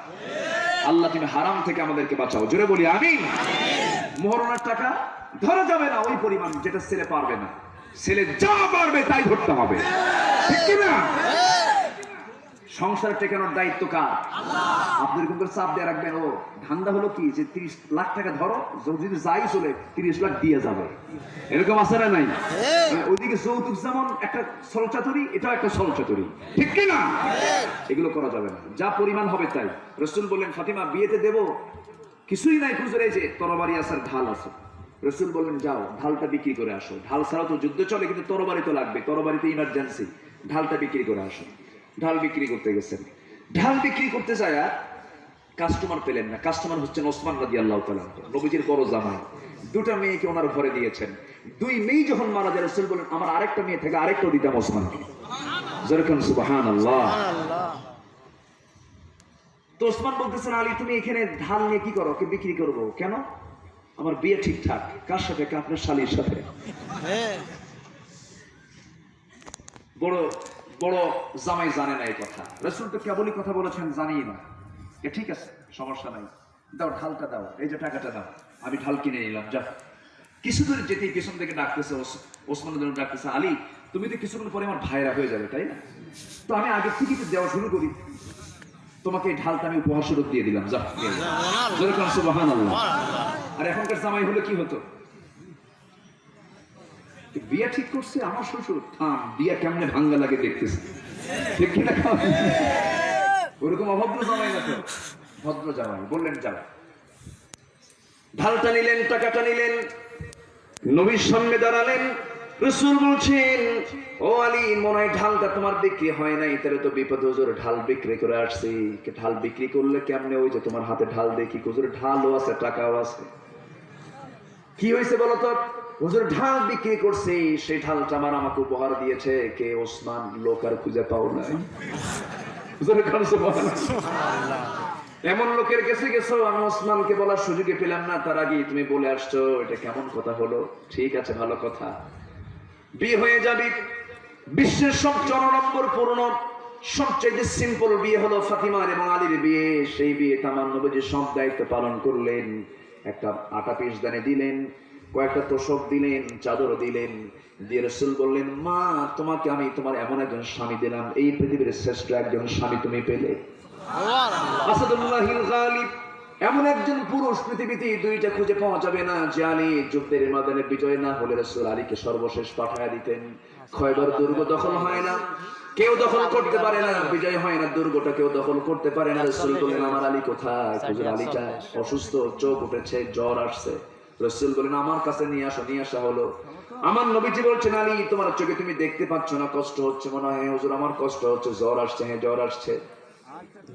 আল্লাহ তুমি হারাম থেকে আমাদেরকে বাঁচাও, জোরে বলি আমিন। মোহরণের টাকা ধরা যাবে না ওই পরিমাণ যেটা ছেলে পারবে না, ছেলে যা পারবে তাই ধরতে হবে, ঠিক কিনা? সংসার টেকানোর দায়িত্ব কার? আপনি এরকম করে চাপ দিয়ে রাখবেন, ও ধান্দা হলো কি যে 30 লাখ টাকা ধরো, যদি যাই চলে 30 লাখ দিয়ে যাবে, এরকম আছে না নাই? ওইদিকে যৌতুক যেমন একটা ছলচাতুরি, এটাও একটা ছলচাতুরি, ঠিক কি না? এগুলো করা যাবে না, যা পরিমাণ হবে তাই। রাসূল বললেন, ফাতিমা বিয়েতে দেব কিছুই নাই, হুজুর এই যে তরবারি আছে আর ঢাল আছে। রাসূল বললেন, যাও ঢালটা বিক্রি করে আসো, ঢাল ছাড়াও তো যুদ্ধ চলে, কিন্তু তরবারি তো লাগবে, তরবারিতে ইমার্জেন্সি, ঢালটা বিক্রি করে আসো। ঢাল বিক্রি করতে গেছেন, ঢাল বিক্রি করতে যায় কাস্টমার পেলেন না। কাস্টমার হচ্ছেন ওসমান রাদিয়াল্লাহু তাআলা, নবীজির বড় জামাই। দুটা মেয়েকে ওনার ঘরে দিয়েছেন। দুই মেয়ে যখন মারা যায়, রাসূল বলেন, আমার আরেকটা মেয়ে থেকে আরেকটাও দিতাম ওসমানকে। যেরকম সুবহানাল্লাহ। তো ওসমান বলতেছেন, আলী তুমি এখানে ঢাল নিয়ে কি করো? কে বিক্রি করবো কেন? আমার বিয়ে ঠিকঠাক। কার সাথে? আপনার শালীর সাথে। বড় বড় জামাই জানে না এই কথা। রাসূল তো কেবলই কথা বলেছেন, জানি না। ঠিক আছে, সমস্যা নাই, দাও ঢালটা দাও, এই যে টাকাটা দাও, আমি ঢাল কিনে নিলাম, যা। কিছু দূর যেতেই পেছন থেকে ডাকতেছে, ওসমান ডাকতেছে, আলী তুমি তো কিছুক্ষণ পরে আমার ভাইরা হয়ে যাবে, তাই না? তো আমি আগে থেকে দেওয়া শুরু করি, তোমাকে এই ঢালটা আমি উপহার স্বরূপ দিয়ে দিলাম, যা। সুবহানাল্লাহ। আর এখনকার জামাই হলে কি হতো? বিয়া ঠিক করছে আমার শ্বশুর, থাম, বিয়া কেমনে ভাঙ্গা লাগে দেখতেছে, ঠিক কিনা? ওরকম অভদ্র জামাই না তো, ভদ্র জামাই। বললেন, যাও। ঢালটা নিলেন, টাকাটা নিলেন, নবীর সামনে দাঁড়ালেন। রাসূল বলছেন, ও আলী, মনে হয় ঢালটা তোমার বিক্রি হয় নাই, তাহলে তো বিপদ। হুজুর ঢাল বিক্রি করে আসছি। ঢাল বিক্রি করলে কেমনে? ওই যে তোমার হাতে ঢাল দেখি। হুজুর ঢালও আছে, টাকাও আছে। কি হয়েছে বলো তো? হুজুর ঢাল বিক্রি করছি, সেই ঢালটা আমার আমাকে উপহার দিয়েছে কে? ওসমান। লোক আর খুঁজে পাও নাই। এমন লোকের কাছে গেছো, আমি ওসমানকে বলার সুযোগে পেলাম না, তার আগে তুমি বলে আসছো, এটা কেমন কথা হলো? ঠিক আছে, ভালো কথা, বিয়ে হয়ে যাবি। বিশ্বের সবচেয়ে নম্বর পূর্ণ, সবচেয়ে সিম্পল বিয়ে হলো ফাতিমার এবং আলীর বিয়ে। সেই বিয়ে আমার নবীজি সব দায়িত্ব পালন করলেন। একটা আটা পিস দানে দিলেন, কয়েকটা তোষক দিলেন, চাদর দিলেন, দিয়ে রাসূল বললেন, মা তোমাকে আমি তোমার এমন একজন স্বামী দিলাম, এই পৃথিবীর শ্রেষ্ঠ একজন স্বামী তুমি পেলে। আসাদুল্লাহিল গালিব, এমন একজন পুরুষ পৃথিবীতে দুইটা খুঁজে পাওয়া যাবে না, যে আলী যুদ্ধের ময়দানে বিজয় না হলে রাসূল আলীকে সর্বশেষ পাঠায় দিতেন। খয়বর দুর্গ দখল হয় না, কেউ দখল করতে পারে না, বিজয় হয় না, দুর্গটা কেউ দখল করতে পারে না। রাসূল বলেন, আমার আলী কোথায়? হুজুর আলীটা অসুস্থ, চোখ উঠেছে, জ্বর আসছে। রাসূল বলেন, আমার কাছে নিয়ে আসো। নিয়ে আসা হলো। আমার নবীজি বলছেন, আলী তোমার চোখে তুমি দেখতে পাচ্ছ না, কষ্ট হচ্ছে মনে হয়? হুজুর আমার কষ্ট হচ্ছে, জ্বর আসছে। হ্যাঁ জ্বর আসছে।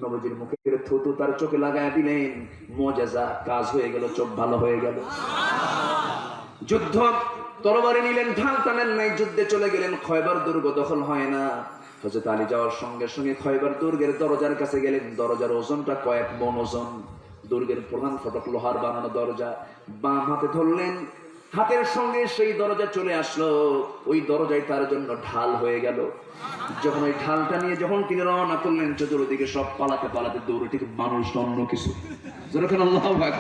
নবীজির মুখে থুতু তার চোখে লাগায় দিলেন, মুআজিজা, কাজ হয়ে গেল, চোখ ভালো হয়ে গেল। যুদ্ধ, তরবারি নিলেন, ঢাল টানেন নাই, যুদ্ধে চলে গেলেন। খয়বর দুর্গ দখল হয় না। হযরত আলী যাওয়ার সঙ্গে সঙ্গে খয়বর দুর্গের দরজার কাছে গেলেন। দরজার ওজনটা কয়েক মণ ওজন, দুর্গের প্রধান ফটক লোহার বানানো দরজা। বাম হাতে ধরলেন, হাতের সঙ্গে সেই দরজা চলে আসলো। ওই দরজায় তার জন্য ঢাল হয়ে গেল। যখন ওই ঢালটা নিয়ে যখন তিনি রওনা করলেন, চতুর্দিকে সব পালাতে পালাতে দৌড়ে, ঠিক মানুষ অন্য কিছু। যখন আল্লাহু আকবার,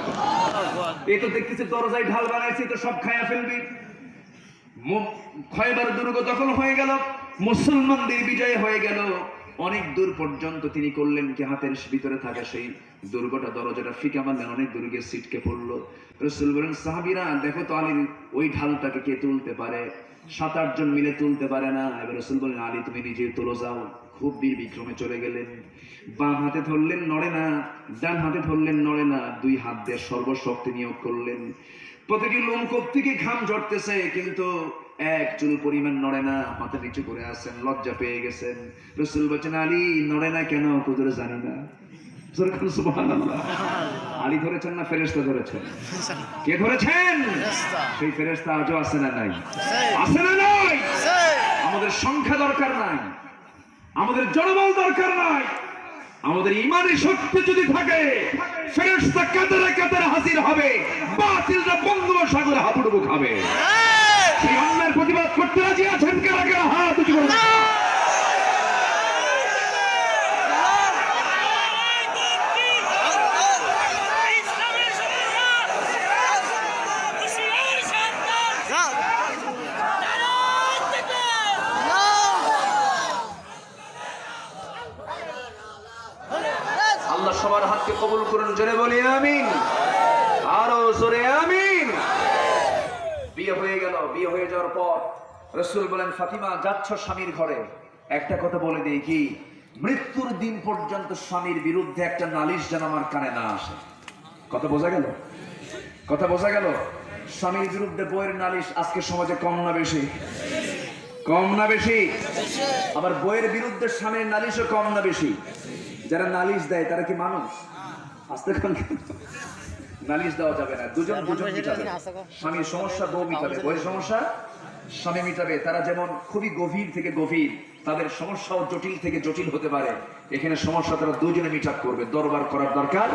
এই তো দেখতেছে দরজায় ঢাল বানাইছে, তো সব খায়া ফেলবি। খয়বর দুর্গ দখল হয়ে গেল, মুসলমানদের বিজয় হয়ে গেল। অনেক দূর পর্যন্ত তিনি করলেন কি, হাতের ভিতরে থাকা সেই দুর্গটা, দরজাটা ফিকা মারলেন, অনেক দূর গিয়ে ছিটকে পড়লো। রাসূল বলেন, সাহাবীরা দেখো তো আলীর ওই ঢালটাকে কে তুলতে পারে? 7-8 জন মিলে তুলতে পারে না। এবার রাসূল বলেন, আলী তুমি নিজে তুলো যাও। খুব বীর বিক্রমে চলে গেলেন। বাম হাতে ধরলেন, নড়ে না, ডান হাতে ধরলেন, নড়ে না, দুই হাত দিয়ে সর্বশক্তি নিয়োগ করলেন। প্রতিটি লোমকূপ থেকে ঘাম ঝরতেছে, কিন্তু এক চুল পরিমাণ নড়ে না। মাথা নিচু করে আছেন, লজ্জা পেয়ে গেছেন। রাসূল বলেন, আলী নড়ে না কেন? হুজুর জানি না। সুবহানাল্লাহ। আলী ধরেছেন না ফেরেশতা ধরেছেন? কে ধরেছেন? সেই ফেরেশতা আজও আছে না নাই? আছে না নাই? আমাদের সংখ্যা দরকার নাই, আমাদের জনবল দরকার নাই, আমাদের ইমানের শক্তি যদি থাকে, ফেরেশতা কাতারে কাতারে হাজির হবে, বাতিলরা বঙ্গোপসাগরে হাবুডুবু খাবে। সেই অন্যায়ের প্রতিবাদ করতে রাজি আছেন কারা কারা? হাত উঁচু করুন। কবুল করুন, জোরে বলি আমিন, আরো জোরে আমিন। বিয়ে হয়ে গেল, বিয়ে হয়ে যাওয়ার পর রাসূল বলেন, ফাতিমা যাচ্ছ স্বামীর ঘরে, একটা কথা বলে দিই, কি মৃত্যুর দিন পর্যন্ত স্বামীর বিরুদ্ধে একটা নালিশ যেন আমার কানে না আসে। কথা বোঝা গেল? কথা বোঝা গেল? স্বামীর বিরুদ্ধে বইয়ের নালিশ আজকে সমাজে কম না বেশি? কম না বেশি? আবার বইয়ের বিরুদ্ধে স্বামীর নালিশও কম না বেশি? যারা নালিশ দেয় তারা কি মানুষ? আস্তে নালিশ দেওয়া যাবে না, দুজন দুজন মিটাবে। স্বামীর সমস্যা বউ মিটাবে, বইয়ের সমস্যা স্বামী মিটাবে। তারা যেমন খুবই গভীর থেকে গভীর, তাদের সমস্যাও জটিল থেকে জটিল হতে পারে। এখানে সমস্যা তারা দুজনে মিটাপ করবে, দরবার করার দরকার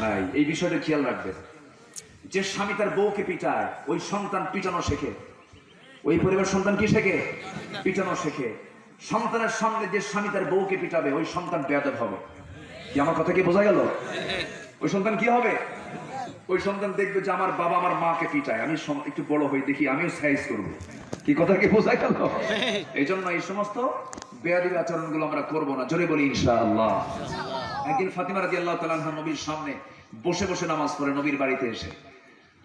নাই। এই বিষয়টা খেয়াল রাখবে। যে স্বামী তার বউকে পিটায়, ওই সন্তান পিটানো শেখে। ওই পরিবার সন্তান কি শেখে? পিটানো শেখে। সন্তানের সামনে যে স্বামী তার বউকে পিটাবে, ওই সন্তান বেয়াদব হবে। কি আমার কথা কি বোঝা গেল? ওই সন্তান কি হবে? ওই সন্তান দেখবে যে আমার বাবা আমার মাকে পিটায়, আমি একটু বড় হই, দেখি আমিও সাইজ করবো। কি কথা কি বোঝা গেল? এই জন্য এই সমস্ত বেয়াদবি আচরণগুলো আমরা করবো না, জোরে বলি ইনশাআল্লাহ। একদিন ফাতিমা রাদিয়াল্লাহু তাআলা আনহা নবীর সামনে বসে বসে নামাজ পড়ে, নবীর বাড়িতে এসে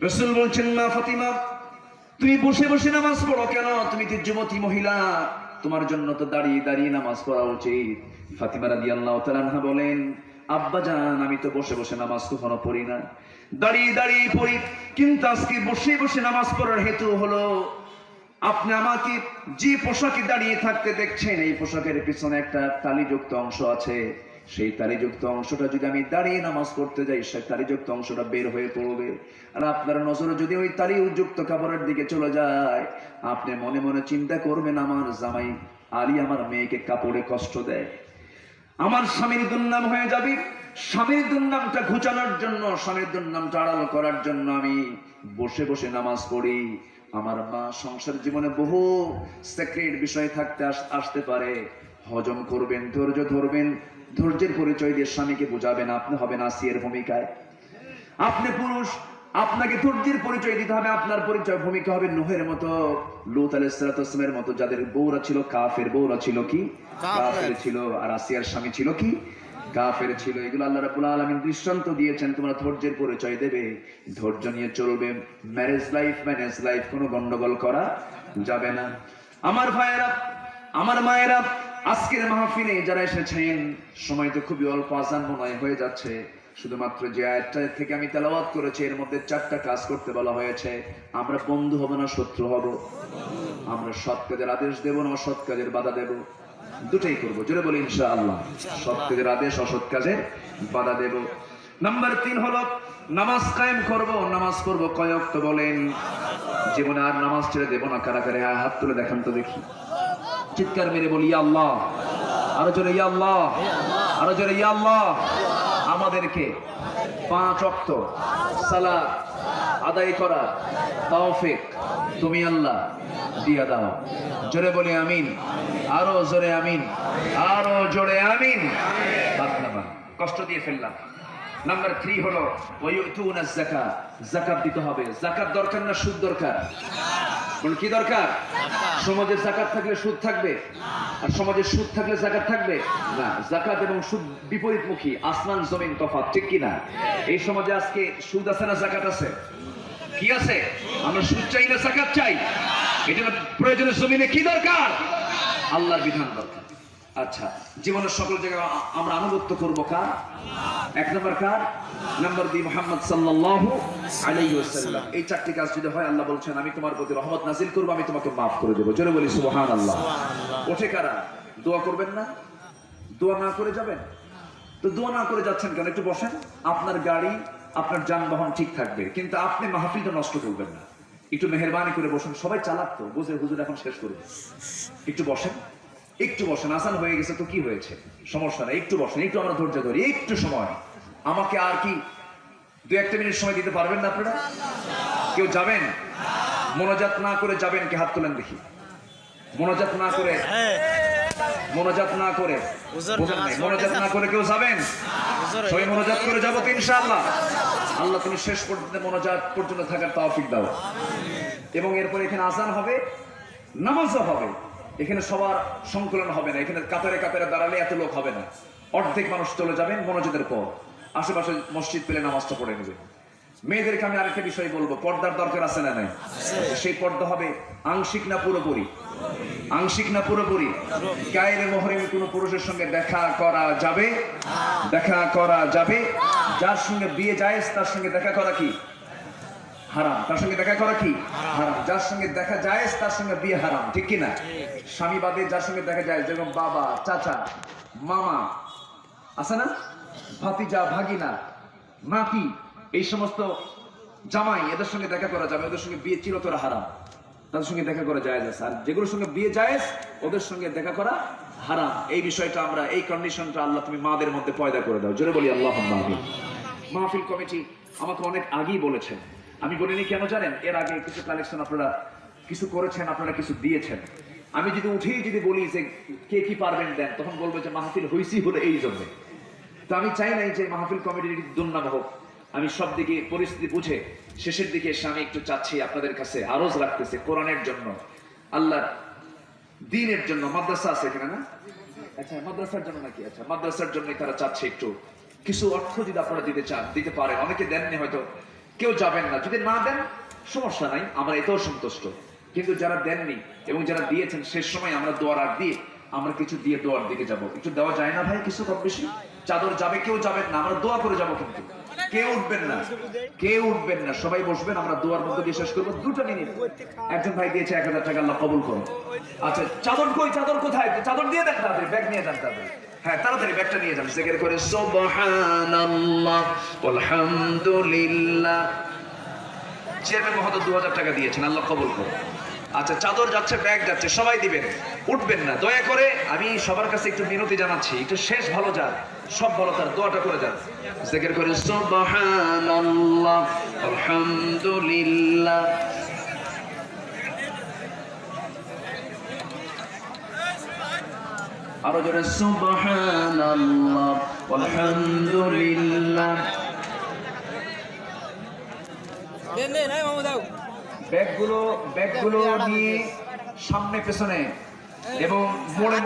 রাসূল বলছেন, মা ফাতিমা তুমি বসে বসে নামাজ পড়ো কেন? তুমি তো যুবতী মহিলা, তোমার জন্য তো দাঁড়িয়ে দাঁড়িয়ে নামাজ পড়া উচিত। ফাতিমা রাদিয়াল্লাহু তাআলা আনহা বলেন, আব্বা জান আমি তো বসে বসে নামাজ কখনো পড়ি না, দাঁড়িয়ে দাঁড়িয়ে পড়ি। কিন্তু আজকে বসে বসে নামাজ পড়ার হেতু হলো, আপনি আমাকে যে পোশাকে দাঁড়িয়ে থাকতে দেখছেন, এই পোশাকের পিছনে একটা তালিযুক্ত অংশ আছে। সেই তালিযুক্ত অংশটা যদি আমি দাঁড়িয়ে নামাজ পড়তে যাই, সেই তালিযুক্ত অংশটা বের হয়ে পড়বে। আর আপনার নজরে যদি ওই তালিযুক্ত কাপড়ের দিকে চলে যায়, আপনি মনে মনে চিন্তা করবেন, আমার জামাই আলী আমার মেয়েকে কাপড়ে কষ্ট দেয়, আমার স্বামীর দুর্নাম হয়ে যাবে। স্বামীর দুর্নামটা ঘুচানোর জন্য, স্বামীর দুর্নামটা আড়াল করার জন্য আমি বসে বসে নামাজ পড়ি। আমার মা সংসার জীবনে বহু সিক্রেট বিষয় থাকতে আসতে পারে, হজম করবেন, ধৈর্য ধরবেন, ধৈর্যের পরিচয় দিয়ে স্বামীকে বোঝাবেন। আপনি হবেন আসিয়ার ভূমিকায়, আপনি পুরুষ, আপনাকে ধৈর্যের পরিচয় দিতে হবে। আপনার পরিচয় ভূমিকা হবে নূহের মতো, লূত আলাইহিস সালামের মতো, যাদের বউরা ছিল কাফের, বউরা ছিল কি কাফের ছিল, আর আসিয়ার স্বামী ছিল কি কাফের ছিল। এগুলো আল্লাহ রাব্বুল আলামিন দৃষ্টান্ত দিয়েছেন, তোমরা ধৈর্যের পরিচয় দেবে, ধৈর্য নিয়ে চলবে। ম্যারেজ লাইফ কোনো গন্ডগোল করা যাবে না। আমার ভাইয়েরা, আমার মায়েরা, আজকের মাহফিলে যারা এসেছেন, সময় তো খুবই অল্প, আজান মনে হয়ে যাচ্ছে। শুধুমাত্র যে আয়াতটা থেকে আমি তেলাওয়াত করেছি, এর মধ্যে 4টা কাজ করতে বলা হয়েছে। আমরা বন্ধু হব না শত্রু হব? আমরা সৎ কাজের আদেশ দেব না অসৎ কাজের বাধা দেব? দুটাই করবো, জোরে বলি ইনশাআল্লাহ। সৎ কাজের আদেশ, অসৎ কাজের বাধা দেব। নাম্বার 3 হলো নামাজ কায়েম করব। নামাজ পড়বো কয় ওয়াক্ত বলেন? জীবনে আর নামাজ ছেড়ে দেব না। কারা কারা হাত তুলে দেখান তো দেখি, চিৎকার মেরে বলি ইয়া আল্লাহ, আরো জোরে ইয়া আল্লাহ, আরো জোরে ইয়া আল্লাহ। আমাদেরকে 5 ওয়াক্ত সালাত আদায় করা তৌফিক তুমি আল্লাহ দিয়া দাও, জোরে বলি আমিন, আরো জোরে আমিন, আরো জোরে আমিন। কষ্ট দিয়ে ফেললাম। নাম্বার 3 হলো ওয়ায়ুতুনাজ যাকাত, যাকাত দিতে হবে। যাকাত দরকার না সুদ দরকার? বল কি দরকার? সমাজে যাকাত থাকলে সুদ থাকবে, আর সমাজে সুদ থাকলে যাকাত থাকবে না। যাকাত এবং সুদ বিপরীতমুখী, আসমান জমিন তফাৎ, ঠিক কি না? এই সমাজে আজকে সুদ আছে না যাকাত আছে? কি আছে? আমরা সুদ চাই না যাকাত চাই? এটা প্রয়োজনে জমিনে কি দরকার? আল্লাহর বিধান দরকার। আচ্ছা, জীবনের সকল জায়গায় আমরা আনুগত্য করবো কার? 1 নম্বর কার? নাম্বার 2 মুহাম্মদ সাল্লাল্লাহু আলাইহি ওয়াসাল্লাম। এই 4টি কাজ যদি হয়, আল্লাহ বলছেন আমি তোমার প্রতি রহমত নাযিল করব, আমি তোমাকে maaf করে দেব। জোরে বলি সুবহানাল্লাহ। ওঠে কারা? দোয়া করবেন না? দোয়া না করে যাবেন? তো দোয়া না করে যাচ্ছেন কেন? একটু বসেন। আপনার গাড়ি, আপনার যানবাহন ঠিক থাকবে, কিন্তু আপনি মাহফিলটা নষ্ট করবেন না। একটু মেহেরবানি করে বসেন। সবাই চালাক তো, বুঝে হুজুর এখন শেষ করবে। একটু বসেন, একটু বসেন। আসান হয়ে গেছে তো কি হয়েছে, সমস্যা নাই, একটু বসেন, একটু আমরা ধৈর্য ধরি, একটু সময়। আমাকে আর কি 2-1 মিনিট সময় দিতে পারবেন না আপনারা? কেউ যাবেন? মোনাজাত না করে যাবেন কি? হাত তোলেন দেখি। মোনাজাত না করে, মোনাজাত না করে, মোনাজাত না করে কেউ যাবেন? সবাই মোনাজাত করে যাবো তো ইনশাআল্লাহ। আল্লাহ তুমি শেষ পর্যন্ত মোনাজাত পর্যন্ত থাকার তৌফিক দাও। এবং এরপর এখানে আজান হবে, নামাজও হবে। এখানে সবার সংকলন হবে না, এখানে কাতারে কাতারে দাঁড়ালে এত লোক হবে না। অর্ধেক মানুষ চলে যাবেন মোনাজাতের পর, আশেপাশে মসজিদ পেলে নামাজটা পড়ে নেবে। মেয়েদেরকে আমি আরেকটা বিষয় বলবো, পর্দার দরকার আছে না নাই? সেই পর্দা হবে আংশিক না পুরোপুরি? আংশিক না পুরোপুরি? গায়ের মোহরেমে কোনো পুরুষের সঙ্গে দেখা করা যাবে? দেখা করা যাবে? যার সঙ্গে বিয়ে জায়েজ তার সঙ্গে দেখা করা কি হারাম? তার সঙ্গে দেখা করা কি হারাম? যার সঙ্গে দেখা জায়েজ তার সঙ্গে বিয়ে হারাম, ঠিক কি না? স্বামী বাদে যার সঙ্গে দেখা যায়, যেরকম বাবা, চাচা, মামা আছে না, ভাতিজা, ভাগিনা, নাতি, এই সমস্ত জামাই, এদের সঙ্গে দেখা করা যাবে, ওদের সঙ্গে বিয়ে চিরতরে হারাম, তাদের সঙ্গে দেখা করা জায়েজ আছে। আর যেগুলোর সঙ্গে বিয়ে জায়েজ ওদের সঙ্গে দেখা করা হারাম। এই বিষয়টা আমরা, এই কন্ডিশনটা আল্লাহ তুমি মাদের মধ্যে পয়দা করে দাও, জোরে বলি আল্লাহুম্মা আমিন। মাহফিল কমিটি আমাকে অনেক আগেই বলেছেন, আমি বলিনি কেন জানেন? এর আগে কিছু কালেকশন আপনারা কিছু করেছেন, আপনারা কিছু দিয়েছেন। আমি যদি উঠেই যদি বলি যে কে কি পারবেন দেন, তখন বলবো যে মাহফিল হইছি হলো এই জন্য। তো আমি চাই নাই যে মাহফিল কমিটির দুর্নাম হোক। আমি সব দিকে পরিস্থিতি বুঝে শেষের দিকে এসে আমি একটু চাচ্ছি আপনাদের কাছে আরজ রাখতেছে, কোরআনের জন্য, আল্লাহর দ্বীনের জন্য। মাদ্রাসা আছে এখানে না? আচ্ছা, মাদ্রাসার জন্য নাকি? আচ্ছা, মাদ্রাসার জন্য তারা চাচ্ছে একটু কিছু অর্থ যদি আপনারা দিতে চান, দিতে পারেন। অনেকে দেননি, হয়তো কেউ যাবেন না, যদি না দেন সমস্যা নাই, আমরা এতেও সন্তুষ্ট। কিন্তু যারা দেননি এবং যারা দিয়েছেন, শেষ সময় আমরা দোয়ার আগ দিয়ে আমরা কিছু দিয়ে দোয়ার দিকে যাব। একটু দেওয়া যায় না ভাই? কিছু কম বেশি চাদর যাবে, কেউ যাবেন না, আমরা দোয়া করে যাবো। কিন্তু কেউ উঠবেন না, কেউ উঠবেন না, সবাই বসবেন, আমরা দোয়ার মধ্যে দিয়ে শেষ করবো। 2টা মিনিট। একজন ভাই দিয়েছে 1000 টাকা, আল্লাহ কবুল করো। আচ্ছা, চাদর কই? চাদর কোথায়? চাদর দিয়ে দেন তাদের, ব্যাগ নিয়ে যান তাদের। হ্যাঁ, তাড়াতাড়ি ব্যাগটা নিয়ে যান। জিকির করে সুবহানাল্লাহ আলহামদুলিল্লাহ। চেয়ারম্যান মহোদয় 2000 টাকা দিয়েছেন, আল্লাহ কবুল করো। আচ্ছা, চাদর যাচ্ছে, ব্যাগ যাচ্ছে, সবাই দিবেন, উঠবেন না দয়া করে। আমি সবার কাছে একটু মিনতি জানাচ্ছি, একটু শেষ ভালো যান, সব ভালো তার দোয়াটা করে যান। জিকির করে সুবহানাল্লাহ আলহামদুলিল্লাহ। আরো জোরে সুবহানাল্লাহ আলহামদুলিল্লাহ। ব্যাগগুলো নিয়ে সামনে পেছনে এবং মোড়ে